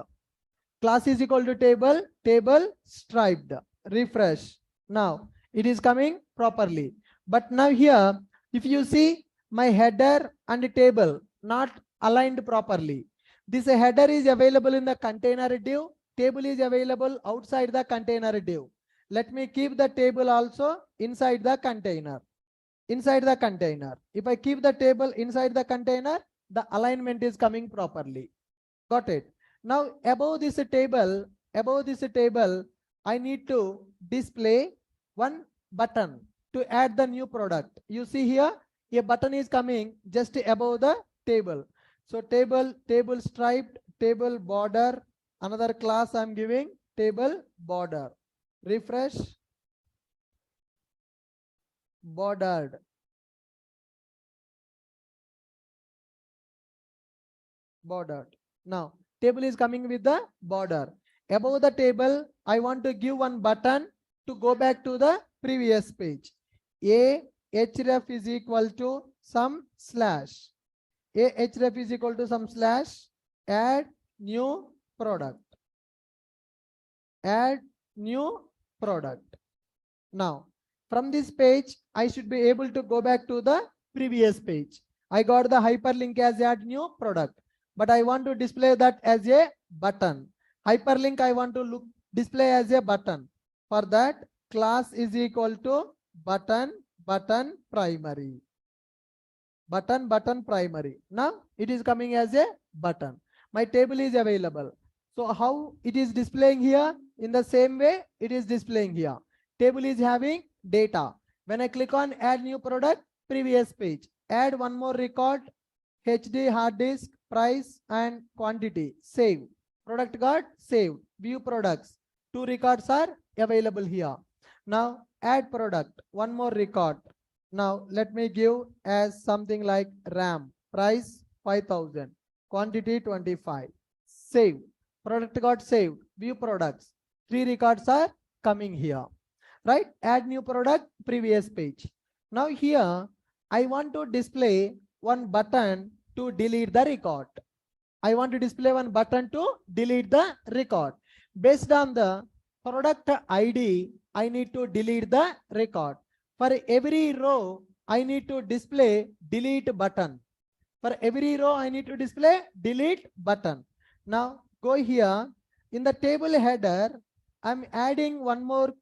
[SPEAKER 1] Class is equal to table, striped. Refresh. Now it is coming properly. But now here, if you see my header and table not aligned properly. This header is available in the container div. Table is available outside the container div. Let me keep the table also inside the container. Inside the container. If I keep the table inside the container, the alignment is coming properly. Got it? Now above this table, I need to display one button to add the new product. You see here, a button is coming just above the table. So table striped, table border, another class I'm giving table border. Refresh. Bordered. Bordered. Now table is coming with the border. Above the table, I want to give one button to go back to the previous page. A href is equal to some slash. A href is equal to some slash. Add new product. Add new product. Now from this page, I should be able to go back to the previous page. I got the hyperlink as add new product, but I want to display that as a button. Hyperlink I want to display as a button. For that, class is equal to button primary. Button primary. Now it is coming as a button. My table is available. So how it is displaying here? In the same way it is displaying here. Table is having data. When I click on add new product, previous page. Add one more record, HD hard disk, price and quantity. Save. Product got saved. View products. 2 records are available here. Now add product. One more record. Now let me give as something like RAM. Price 5000. Quantity 25. Save. Product got saved. View products. 3 records are coming here. Right? Add new product, previous page. Now here I want to display one button to delete the record. I want to display one button to delete the record. Based on the product ID, I need to delete the record. For every row, I need to display delete button. For every row, I need to display delete button. Now go here. In the table header, I'm adding one more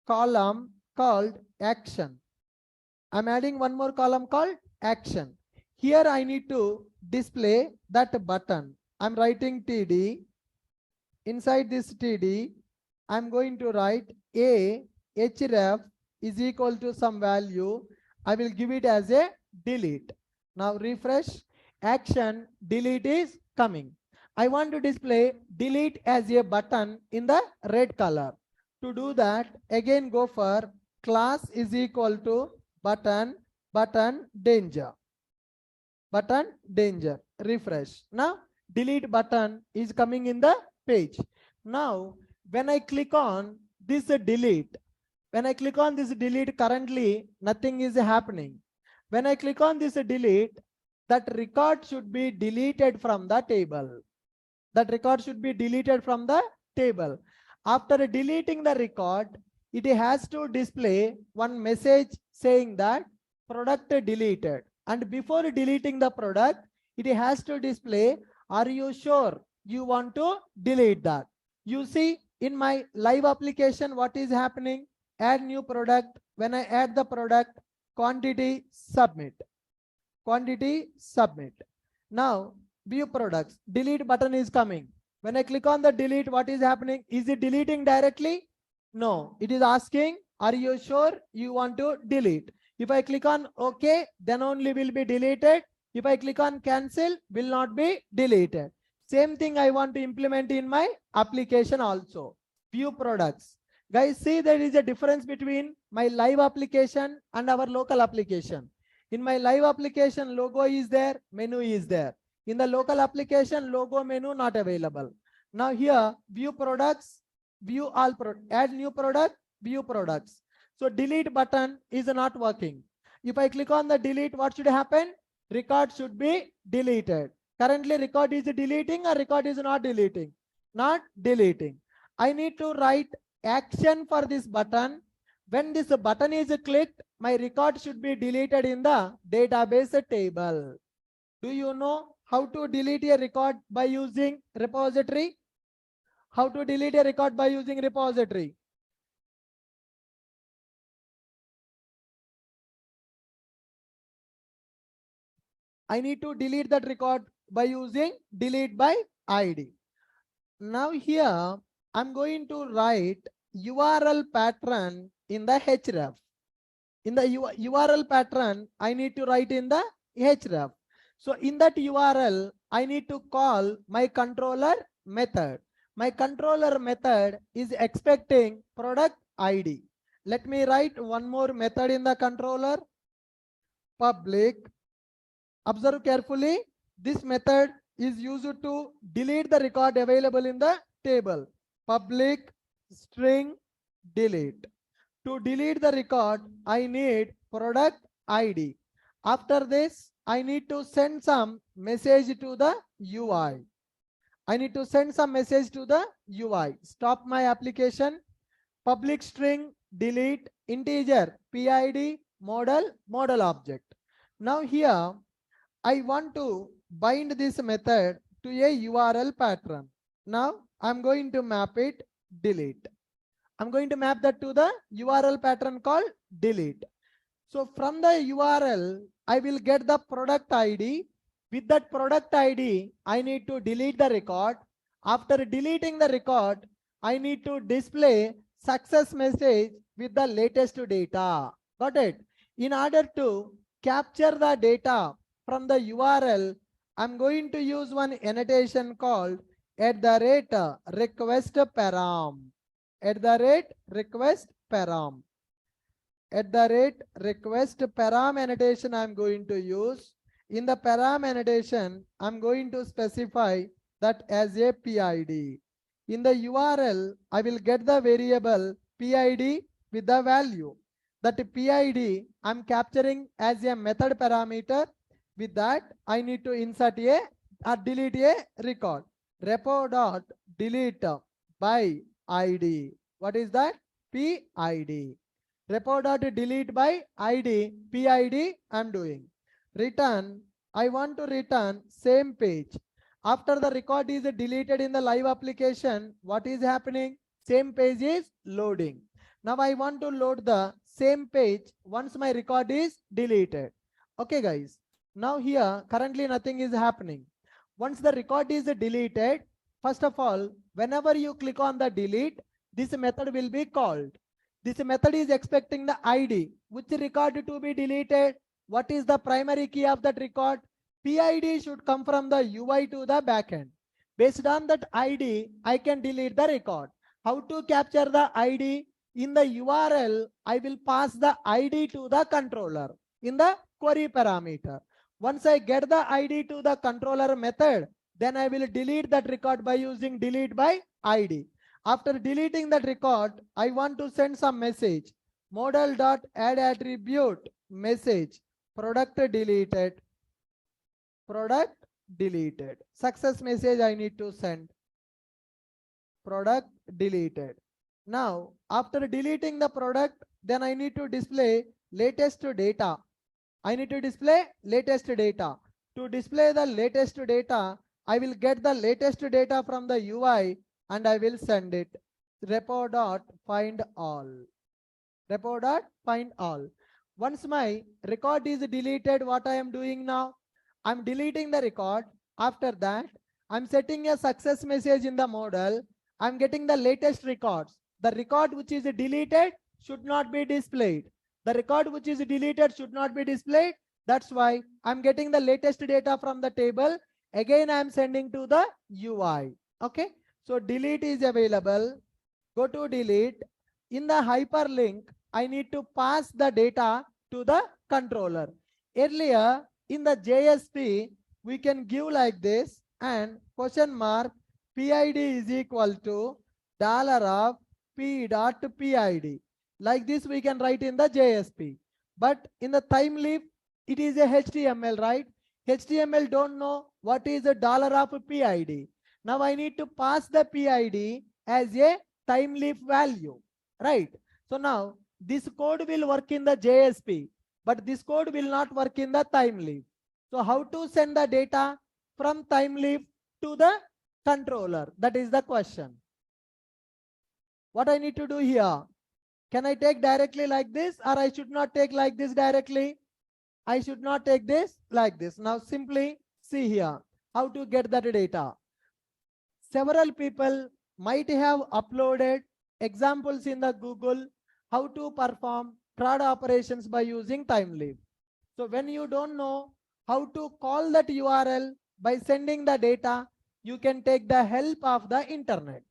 [SPEAKER 1] column called action. I'm adding one more column called action. Here I need to display that button. I'm writing TD. Inside this TD, I'm going to write a href is equal to some value. I will give it as a delete. Now refresh. Action delete is coming. I want to display delete as a button in the red color. To do that, again go for class is equal to button danger. Button danger. Refresh. Now delete button is coming in the page. Now when I click on this delete, currently nothing is happening. When I click on this delete, that record should be deleted from the table. That record should be deleted from the table. After deleting the record, it has to display one message saying that product deleted. And before deleting the product, it has to display, are you sure you want to delete that? You see in my live application, what is happening? Add new product. When I add the product, quantity, submit. Quantity, submit. Now view products, delete button is coming. When I click on the delete, what is happening? Is it deleting directly? No, it is asking, are you sure you want to delete? If I click on OK, then only will be deleted. If I click on cancel, will not be deleted. Same thing I want to implement in my application also. View products. Guys, see there is a difference between my live application and our local application. In my live application, logo is there, menu is there. In the local application, logo, menu not available. Now here, view products, view all, add new product, view products. So delete button is not working. If I click on the delete, what should happen? Record should be deleted. Currently record is deleting or record is not deleting? Not deleting. I need to write action for this button. When this button is clicked, my record should be deleted in the database table. Do you know how to delete a record by using repository? How to delete a record by using repository? I need to delete that record by using delete by ID. Now here I'm going to write URL pattern in the href. In the URL pattern, I need to write in the href. So in that URL, I need to call my controller method. My controller method is expecting product ID. Let me write one more method in the controller. Public. Observe carefully. This method is used to delete the record available in the table. Public string delete. To delete the record, I need product ID. After this, I need to send some message to the UI. I need to send some message to the UI. Stop my application. Public string delete integer PID model object. Now here I want to bind this method to a URL pattern. Now I'm going to map it delete. I'm going to map that to the URL pattern called delete. So from the URL, I will get the product ID. With that product ID, I need to delete the record. After deleting the record, I need to display success message with the latest data. Got it? In order to capture the data from the URL, I'm going to use one annotation called @request param. @request param. @request param annotation I'm going to use. In the param annotation, I'm going to specify that as a PID. In the URL, I will get the variable PID with the value. That PID I'm capturing as a method parameter. With that, I need to insert a or delete a record. Repo.delete by ID. What is that? PID. Repo.delete by ID, PID I'm doing. Return, I want to return same page. After the record is deleted in the live application, what is happening? Same page is loading. Now I want to load the same page once my record is deleted. Okay guys, now here currently nothing is happening. Once the record is deleted, first of all, whenever you click on the delete, this method will be called. This method is expecting the ID. Which record to be deleted? What is the primary key of that record? PID should come from the UI to the backend. Based on that ID, I can delete the record. How to capture the ID? In the URL, I will pass the ID to the controller in the query parameter. Once I get the ID to the controller method, then I will delete that record by using delete by ID. After deleting that record, I want to send some message. Model.addAttribute message. Product deleted. Product deleted. Success message I need to send. Product deleted. Now, after deleting the product, then I need to display latest data. I need to display latest data. To display the latest data, I will get the latest data from the UI and I will send it. Repo.findAll. Repo.findAll. Once my record is deleted, what I am doing now? I'm deleting the record. After that, I'm setting a success message in the model. I'm getting the latest records. The record which is deleted should not be displayed. The record which is deleted should not be displayed. That's why I'm getting the latest data from the table. Again, I'm sending to the UI. Okay. So delete is available. Go to delete. In the hyperlink, I need to pass the data to the controller. Earlier, in the JSP, we can give like this and question mark PID is equal to $p.PID. Like this we can write in the JSP. But in the time leaf, it is a HTML, right? HTML don't know what is the $PID. Now I need to pass the PID as a time leaf value, right? So now this code will work in the JSP, but this code will not work in the time leaf. So how to send the data from time leaf to the controller? That is the question. What I need to do here? Can I take directly like this, or I should not take like this directly? I should not take this like this. Now simply see here how to get that data. Several people might have uploaded examples in the Google how to perform CRUD operations by using time leaf. So when you don't know how to call that URL by sending the data, you can take the help of the internet.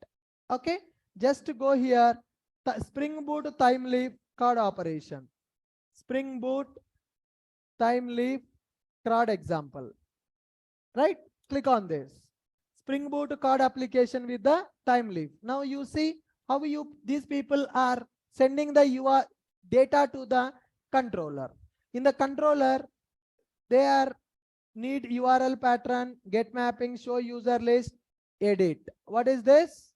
[SPEAKER 1] Okay, just go here, Spring Boot time leaf CRUD operation. Spring Boot time leaf CRUD example. Right? Click on this. Spring Boot CRUD application with the time leaf. Now you see how these people are sending the data to the controller. In the controller, they are need URL pattern, get mapping, show user list, edit. What is this?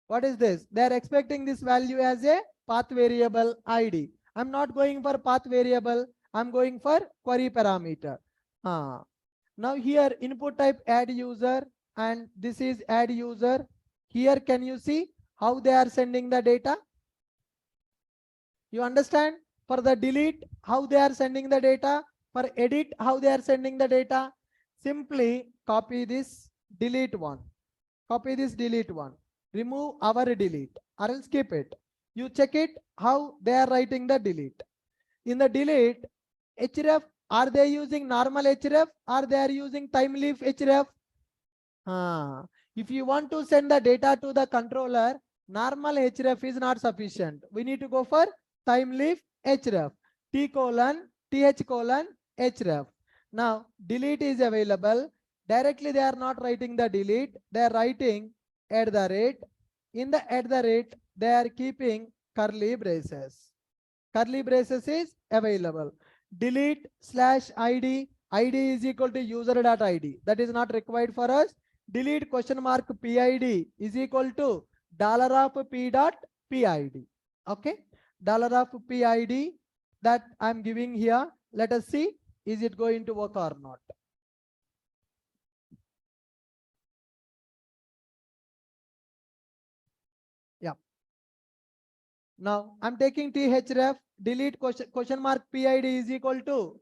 [SPEAKER 1] What is this? They are expecting this value as a path variable ID. I'm not going for path variable. I'm going for query parameter. Now here input type add user and this is add user. Here can you see how they are sending the data? You understand? For the delete, how they are sending the data. For edit, how they are sending the data. Simply copy this, delete one. Copy this, delete one. Remove our delete or else skip it. You check it how they are writing the delete. In the delete, href, are they using normal href or they are using time leaf href? If you want to send the data to the controller, normal href is not sufficient. We need to go for time leaf href. th:/href. Now delete is available. Directly they are not writing the delete. They are writing at the rate. In the at the rate, they are keeping curly braces. Curly braces is available. Delete /id. ID is equal to user.id. That is not required for us. Delete $PID is equal to $p.PID. Okay. $PID that I'm giving here. Let us see, is it going to work or not? Yeah. Now I'm taking thref, delete $PID is equal to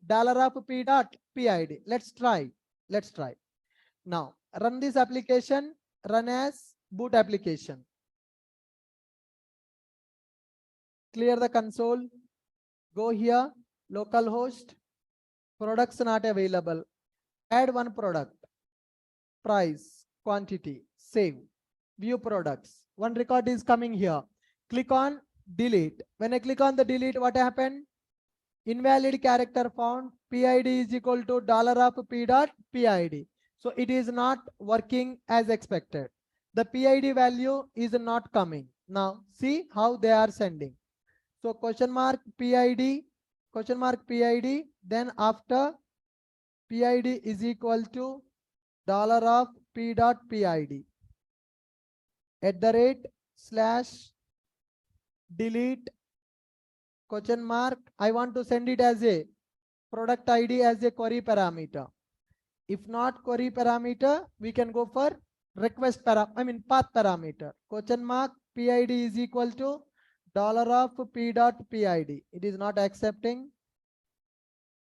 [SPEAKER 1] $p.PID. Let's try. Let's try. Now run this application, run as boot application. Clear the console. Go here, localhost, products not available. Add one product, price, quantity, save, view products. One record is coming here. Click on delete. When I click on the delete, what happened? Invalid character found. PID is equal to $p.PID. So it is not working as expected. The PID value is not coming. Now see how they are sending. So PID, then after PID is equal to $p.PID at the rate /delete I want to send it as a product ID as a query parameter. If not query parameter, we can go for path parameter. PID is equal to $p.PID. It is not accepting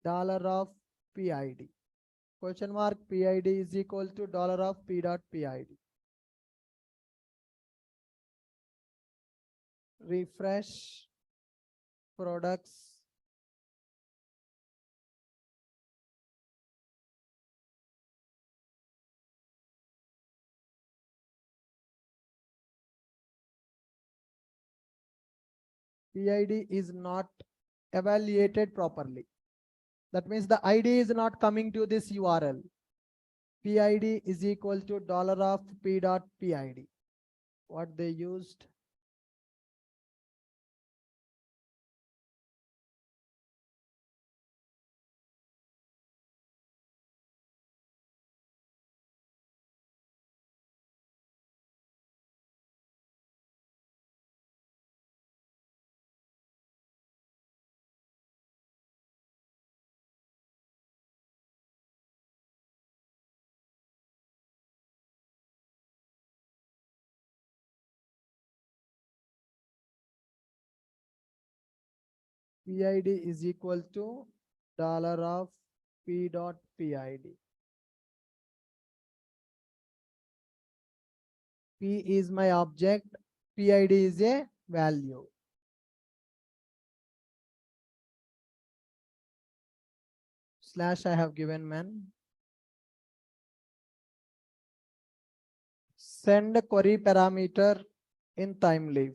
[SPEAKER 1] $PID. PID is equal to $p.PID. Refresh products. PID is not evaluated properly. That means the ID is not coming to this URL. PID is equal to $p.PID. What they used? PID is equal to $p.PID. P is my object, PID is a value. Slash I have given man. Send query parameter in time leaf.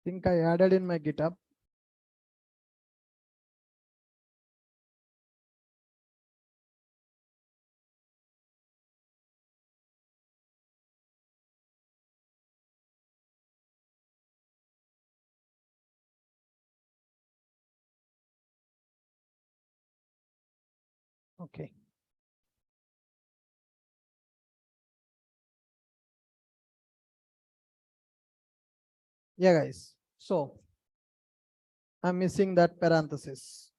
[SPEAKER 1] Think I added in my GitHub. Okay. Yeah, guys. So I'm missing that parenthesis.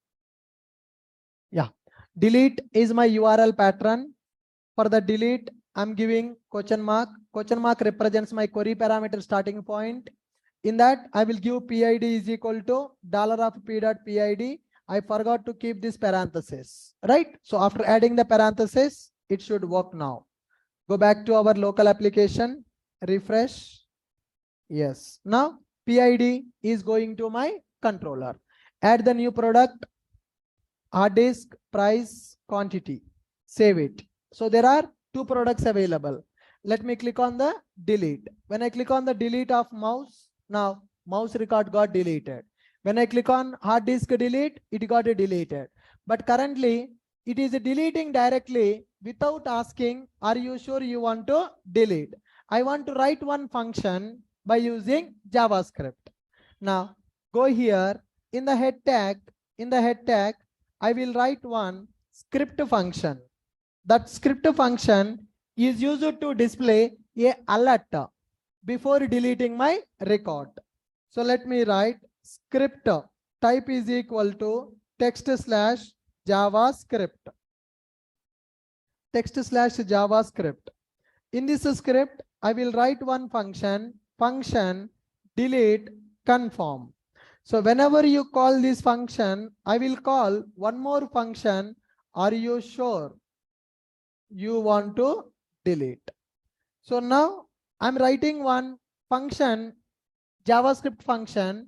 [SPEAKER 1] Yeah. Delete is my URL pattern. For the delete, I'm giving question mark. Question mark represents my query parameter starting point. In that, I will give PID is equal to $p.PID. I forgot to keep this parenthesis, right? So after adding the parenthesis, it should work now. Go back to our local application, refresh. Yes. Now PID is going to my controller. Add the new product, hard disk, price, quantity, save it. So there are two products available. Let me click on the delete. When I click on the delete of mouse, now mouse record got deleted. When I click on hard disk delete, it got deleted. But currently it is deleting directly without asking, are you sure you want to delete? I want to write one function by using JavaScript. Now go here in the head tag, I will write one script function. That script function is used to display a alert before deleting my record. So let me write script type is equal to text/JavaScript. Text/JavaScript. In this script, I will write one function delete confirm. So whenever you call this function, I will call one more function. Are you sure you want to delete? So now I'm writing one function, JavaScript function.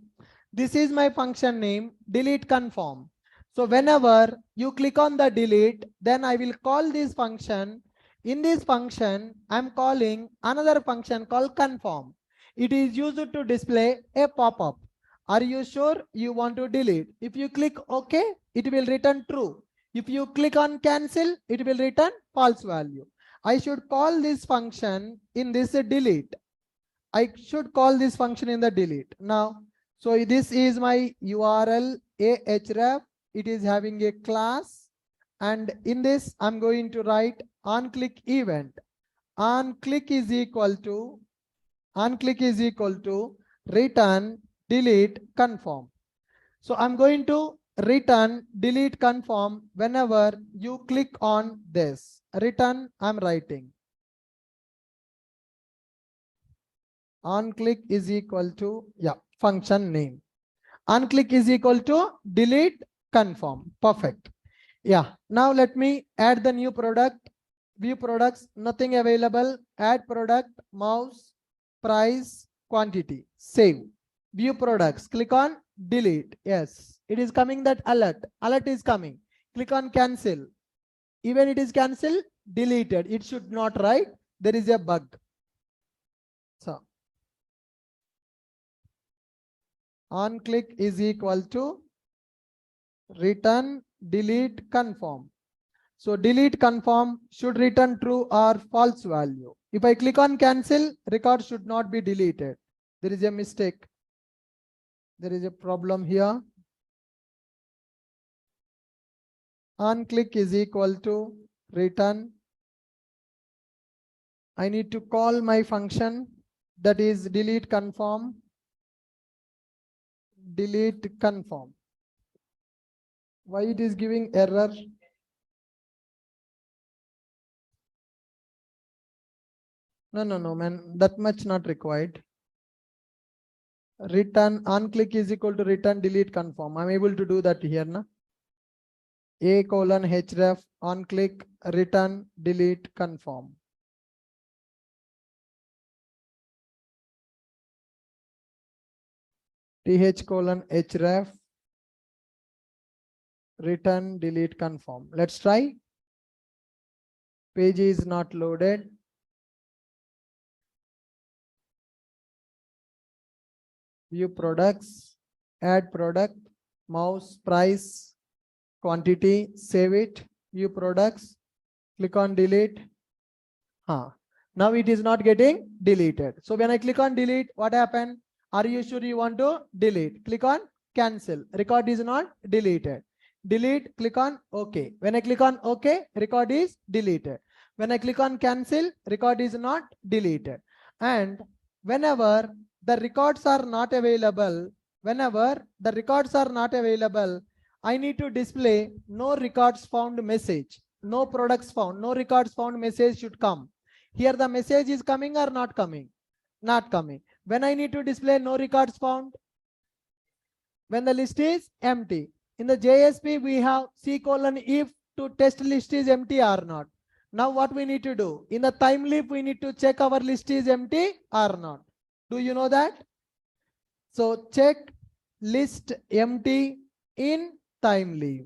[SPEAKER 1] This is my function name, delete confirm. So whenever you click on the delete, then I will call this function. In this function, I'm calling another function called confirm. It is used to display a pop-up. Are you sure you want to delete? If you click OK, it will return true. If you click on cancel, it will return false value. I should call this function in this delete. I should call this function in the delete. Now, so this is my URL ahref. It is having a class. And in this, I'm going to write onClick event. OnClick is equal to return delete confirm. So I'm going to return delete confirm whenever you click on this. Return, I'm writing. OnClick is equal to, function name. OnClick is equal to delete confirm. Perfect. Yeah. Now let me add the new product. View products, nothing available. Add product, mouse, price, quantity. Save. View products. Click on delete. Yes. It is coming that alert. Alert is coming. Click on cancel. Even it is cancelled, deleted. It should not write. There is a bug. So OnClick is equal to return delete confirm. So delete confirm should return true or false value. If I click on cancel, record should not be deleted. There is a mistake. There is a problem here. OnClick is equal to return. I need to call my function, that is delete confirm. Delete confirm. Why it is giving error? No, man, that much not required. Return OnClick is equal to return delete confirm. I'm able to do that here, na? A:/href OnClick return delete confirm. th:/href return delete confirm. Let's try. Page is not loaded. View products, add product, mouse, price, quantity, save it. View products, click on delete. Now it is not getting deleted. So when I click on delete, what happened? Are you sure you want to delete? Click on cancel. Record is not deleted. Delete, click on OK. When I click on OK, record is deleted. When I click on cancel, record is not deleted. And whenever the records are not available, whenever the records are not available, I need to display no records found message. No products found, no records found message should come. Here the message is coming or not coming? Not coming. When I need to display no records found? When the list is empty. In the JSP, we have C:if to test list is empty or not. Now what we need to do? In the time leaf, we need to check our list is empty or not. Do you know that? So check list empty in time leaf.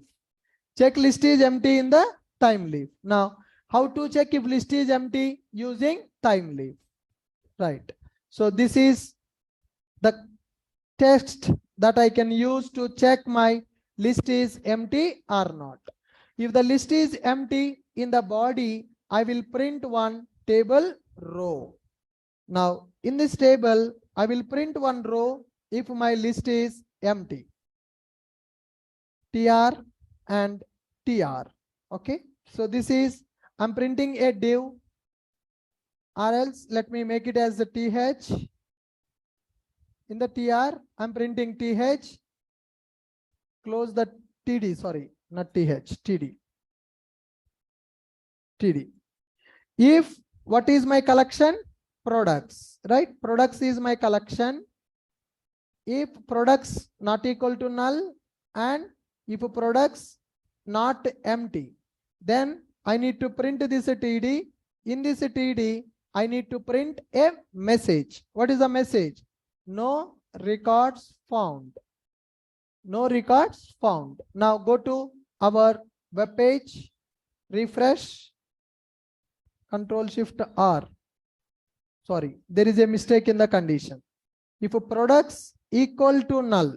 [SPEAKER 1] Check list is empty in the time leaf. Now, how to check if list is empty using time leaf? Right. So this is the text that I can use to check my list is empty or not. If the list is empty in the body, I will print one table row. Now, in this table, I will print one row if my list is empty. TR and TR. Okay. So this is, I'm printing a div, or else let me make it as a TH. In the TR, I'm printing TH. Close the TD, sorry, not TH, TD. TD. If what is my collection? Products, right? Products is my collection. If products not equal to null and if products not empty, then I need to print this TD. In this TD, I need to print a message. What is the message? No records found. No records found. Now go to our web page, refresh, Control Shift R. Sorry, there is a mistake in the condition. If products equal to null,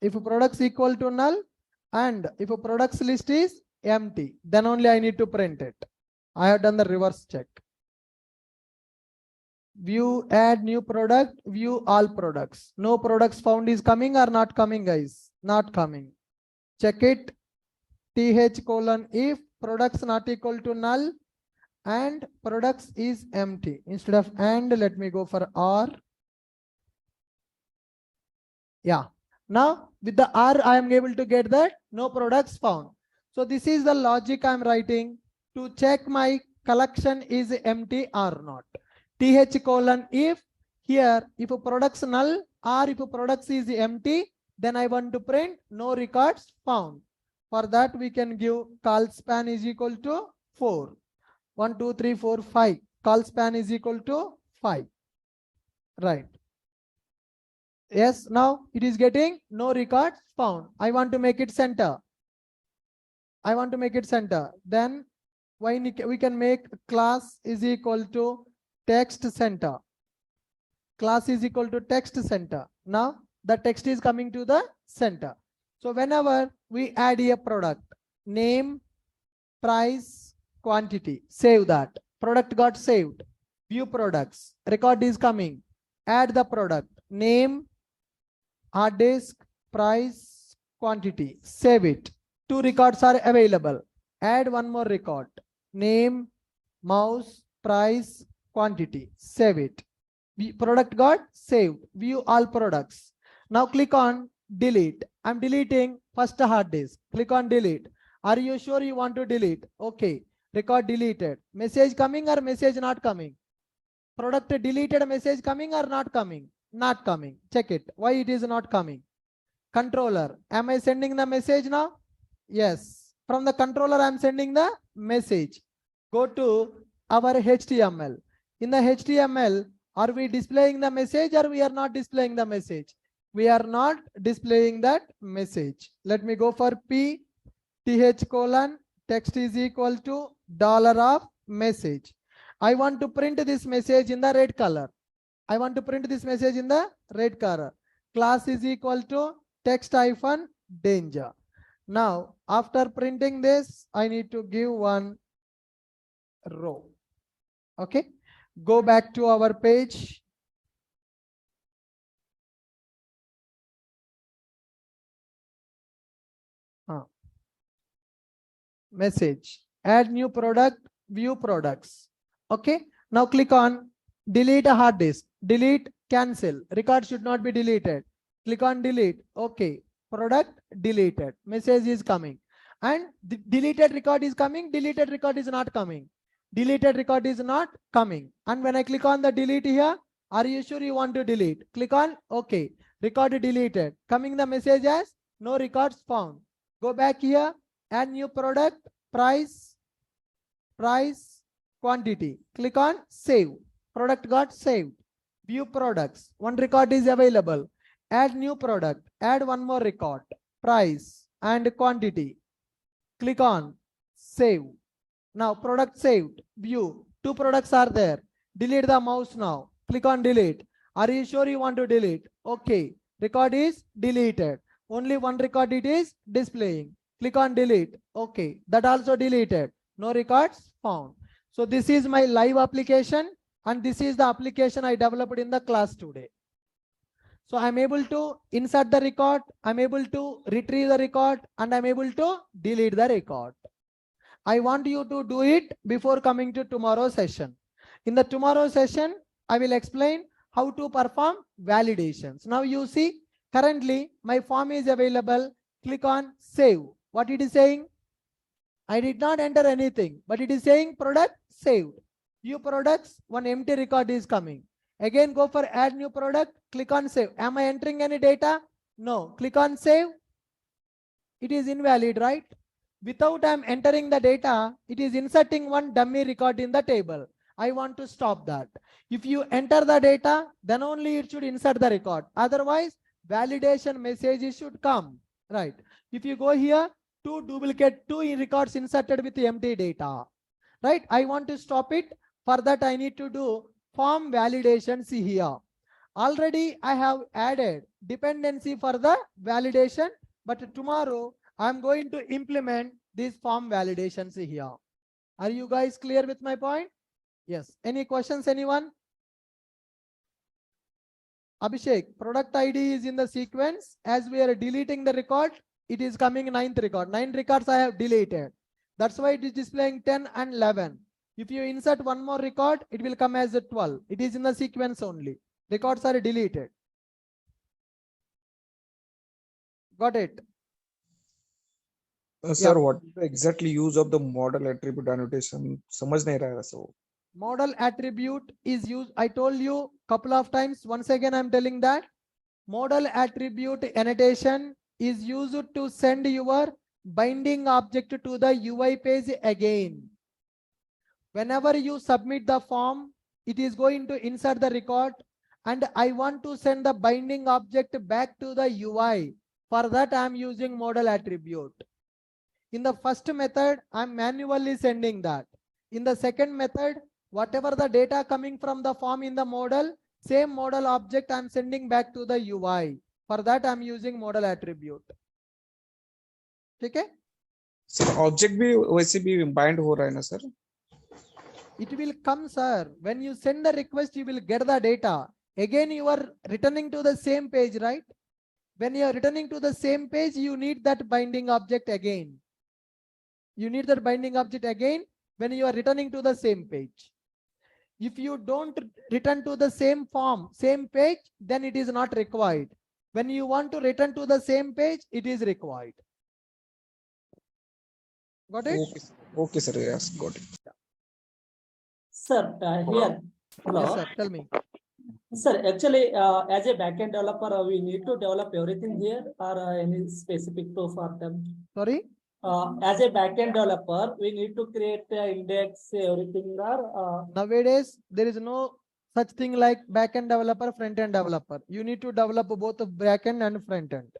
[SPEAKER 1] if products equal to null and if products list is empty, then only I need to print it. I have done the reverse check. View add new product, view all products. No products found is coming or not coming, guys? Not coming. Check it. TH:if products not equal to null and products is empty. Instead of and, let me go for or. Yeah. Now with the or, I am able to get that no products found. So this is the logic I am writing to check my collection is empty or not. TH:if here, if products null or if products is empty, then I want to print no records found. For that, we can give call span is equal to 4. 1, 2, 3, 4, 5. Call span is equal to 5. Right. Yes, now it is getting no records found. I want to make it center. I want to make it center. Then we can make class is equal to text center. Class is equal to text center. Now the text is coming to the center. So whenever we add a product, name, price, quantity, save that. Product got saved. View products. Record is coming. Add the product. Name, hard disk, price, quantity. Save it. 2 records are available. Add one more record. Name, mouse, price, quantity. Save it. Product got saved. View all products. Now click on delete. I'm deleting first hard disk. Click on delete. Are you sure you want to delete? Okay. Record deleted. Message coming or message not coming? Product deleted, message coming or not coming? Not coming. Check it. Why it is not coming? Controller. Am I sending the message now? Yes. From the controller, I am sending the message. Go to our HTML. In the HTML, are we displaying the message or we are not displaying the message? We are not displaying that message. Let me go for P, TH:, text is equal to $of message. I want to print this message in the red color. I want to print this message in the red color. Class is equal to text-danger. Now, after printing this, I need to give one row. Okay. Go back to our page. Message. Add new product, view products. Okay. Now click on delete a hard disk, delete, cancel, record should not be deleted. Click on delete. Okay, product deleted, message is coming, and the deleted record is coming, deleted record is not coming, deleted record is not coming. And when I click on the delete here, are you sure you want to delete? Click on okay, record deleted, coming the message as no records found. Go back here, add new product, price, quantity, click on save, product got saved. View products, one record is available, add new product, add one more record, price and quantity, click on save. Now product saved, view, two products are there, delete the mouse now, click on delete. Are you sure you want to delete? Okay, record is deleted, only one record it is displaying, click on delete. Okay, that also deleted, no records found. So this is my live application, and this is the application I developed in the class today. So I'm able to insert the record, I'm able to retrieve the record, and I'm able to delete the record. I want you to do it before coming to tomorrow's session. In the tomorrow session, I will explain how to perform validations. Now you see, currently my form is available. Click on save. What it is saying? I did not enter anything, but it is saying product saved. View products, one empty record is coming. Again, go for add new product, click on save. Am I entering any data? No. Click on save. It is invalid, right? Without I'm entering the data, it is inserting one dummy record in the table. I want to stop that. If you enter the data, then only it should insert the record. Otherwise, validation messages should come, right? If you go here, two records inserted with empty data, right? I want to stop it. For that, I need to do form validation. See here. Already I have added dependency for the validation, but tomorrow I'm going to implement these form validations here. Are you guys clear with my point? Yes. Any questions, anyone? Abhishek, product ID is in the sequence. As we are deleting the record, it is coming 9th record. 9 records I have deleted. That's why it is displaying 10 and 11. If you insert one more record, it will come as a 12. It is in the sequence only. Records are deleted. Got it?
[SPEAKER 2] Sir, what is the exactly use of the model attribute annotation? समझ नहीं रहा है सो.
[SPEAKER 1] Model attribute is used. I told you couple of times. Once again, I'm telling that model attribute annotation is used to send your binding object to the UI page again. Whenever you submit the form, it is going to insert the record, and I want to send the binding object back to the UI. For that, I'm using model attribute. In the first method, I'm manually sending that. In the second method, whatever the data coming from the form in the model, same model object I'm sending back to the UI. For that, I'm using model attribute. Okay?
[SPEAKER 2] Sir, object भी वैसे भी bind हो रहा है ना sir?
[SPEAKER 1] It will come, sir. When you send the request, you will get the data. Again, you are returning to the same page, right? When you are returning to the same page, you need that binding object again. You need that binding object again when you are returning to the same page. If you don't return to the same form, same page, then it is not required. When you want to return to the same page, it is required. Got it?
[SPEAKER 2] Okay, sir. Yes, got it.
[SPEAKER 3] Sir, here. Hello.
[SPEAKER 1] Yes, sir. Tell me.
[SPEAKER 3] Sir, actually, as a backend developer, we need to develop everything here, or any specific tool for them?
[SPEAKER 1] Sorry?
[SPEAKER 3] As a backend developer, we need to create index, everything there.
[SPEAKER 1] Nowadays, there is no such thing like backend developer, front-end developer. You need to develop both backend and front-end.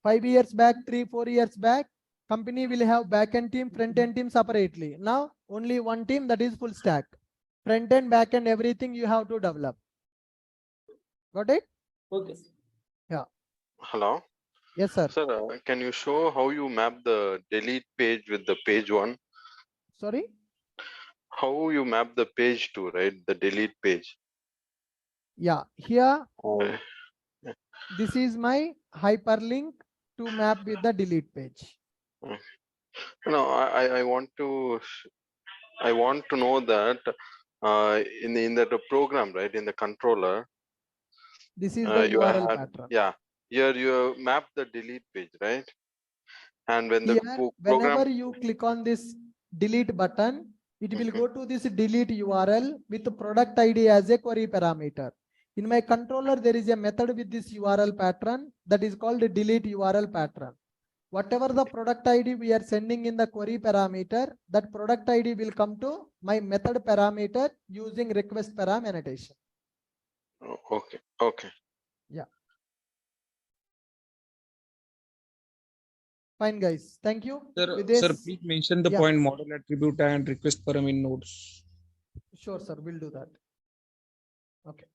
[SPEAKER 1] 5 years back, 3-4 years back, company will have backend team, front-end team separately. Now, only one team, that is full stack. Front-end, backend, everything you have to develop. Got it?
[SPEAKER 3] Okay.
[SPEAKER 1] Yeah.
[SPEAKER 4] Hello.
[SPEAKER 1] Yes, sir.
[SPEAKER 4] Sir, can you show how you map the delete page with the page one?
[SPEAKER 1] Sorry?
[SPEAKER 4] How you map the page to, right? The delete page.
[SPEAKER 1] Yeah. Here,
[SPEAKER 4] Okay.
[SPEAKER 1] this is my hyperlink to map with the delete page.
[SPEAKER 4] No, I want to know that in the program, right? In the controller,
[SPEAKER 1] This is the
[SPEAKER 4] you
[SPEAKER 1] URL
[SPEAKER 4] had,
[SPEAKER 1] pattern.
[SPEAKER 4] yeah, here you map the delete page, right? And when the
[SPEAKER 1] Here,
[SPEAKER 4] program,
[SPEAKER 1] whenever you click on this delete button, it will go to this delete URL with the product ID as a query parameter. In my controller, there is a method with this URL pattern that is called the delete URL pattern. Whatever the product ID we are sending in the query parameter, that product ID will come to my method parameter using request param annotation.
[SPEAKER 4] oh, okay, okay.
[SPEAKER 1] Yeah. Fine, guys. Thank you. With
[SPEAKER 2] Sir,
[SPEAKER 1] this,
[SPEAKER 2] please mention the
[SPEAKER 1] yeah.
[SPEAKER 2] point model attribute and request param in nodes.
[SPEAKER 1] Sure, sir. We'll do that. Okay.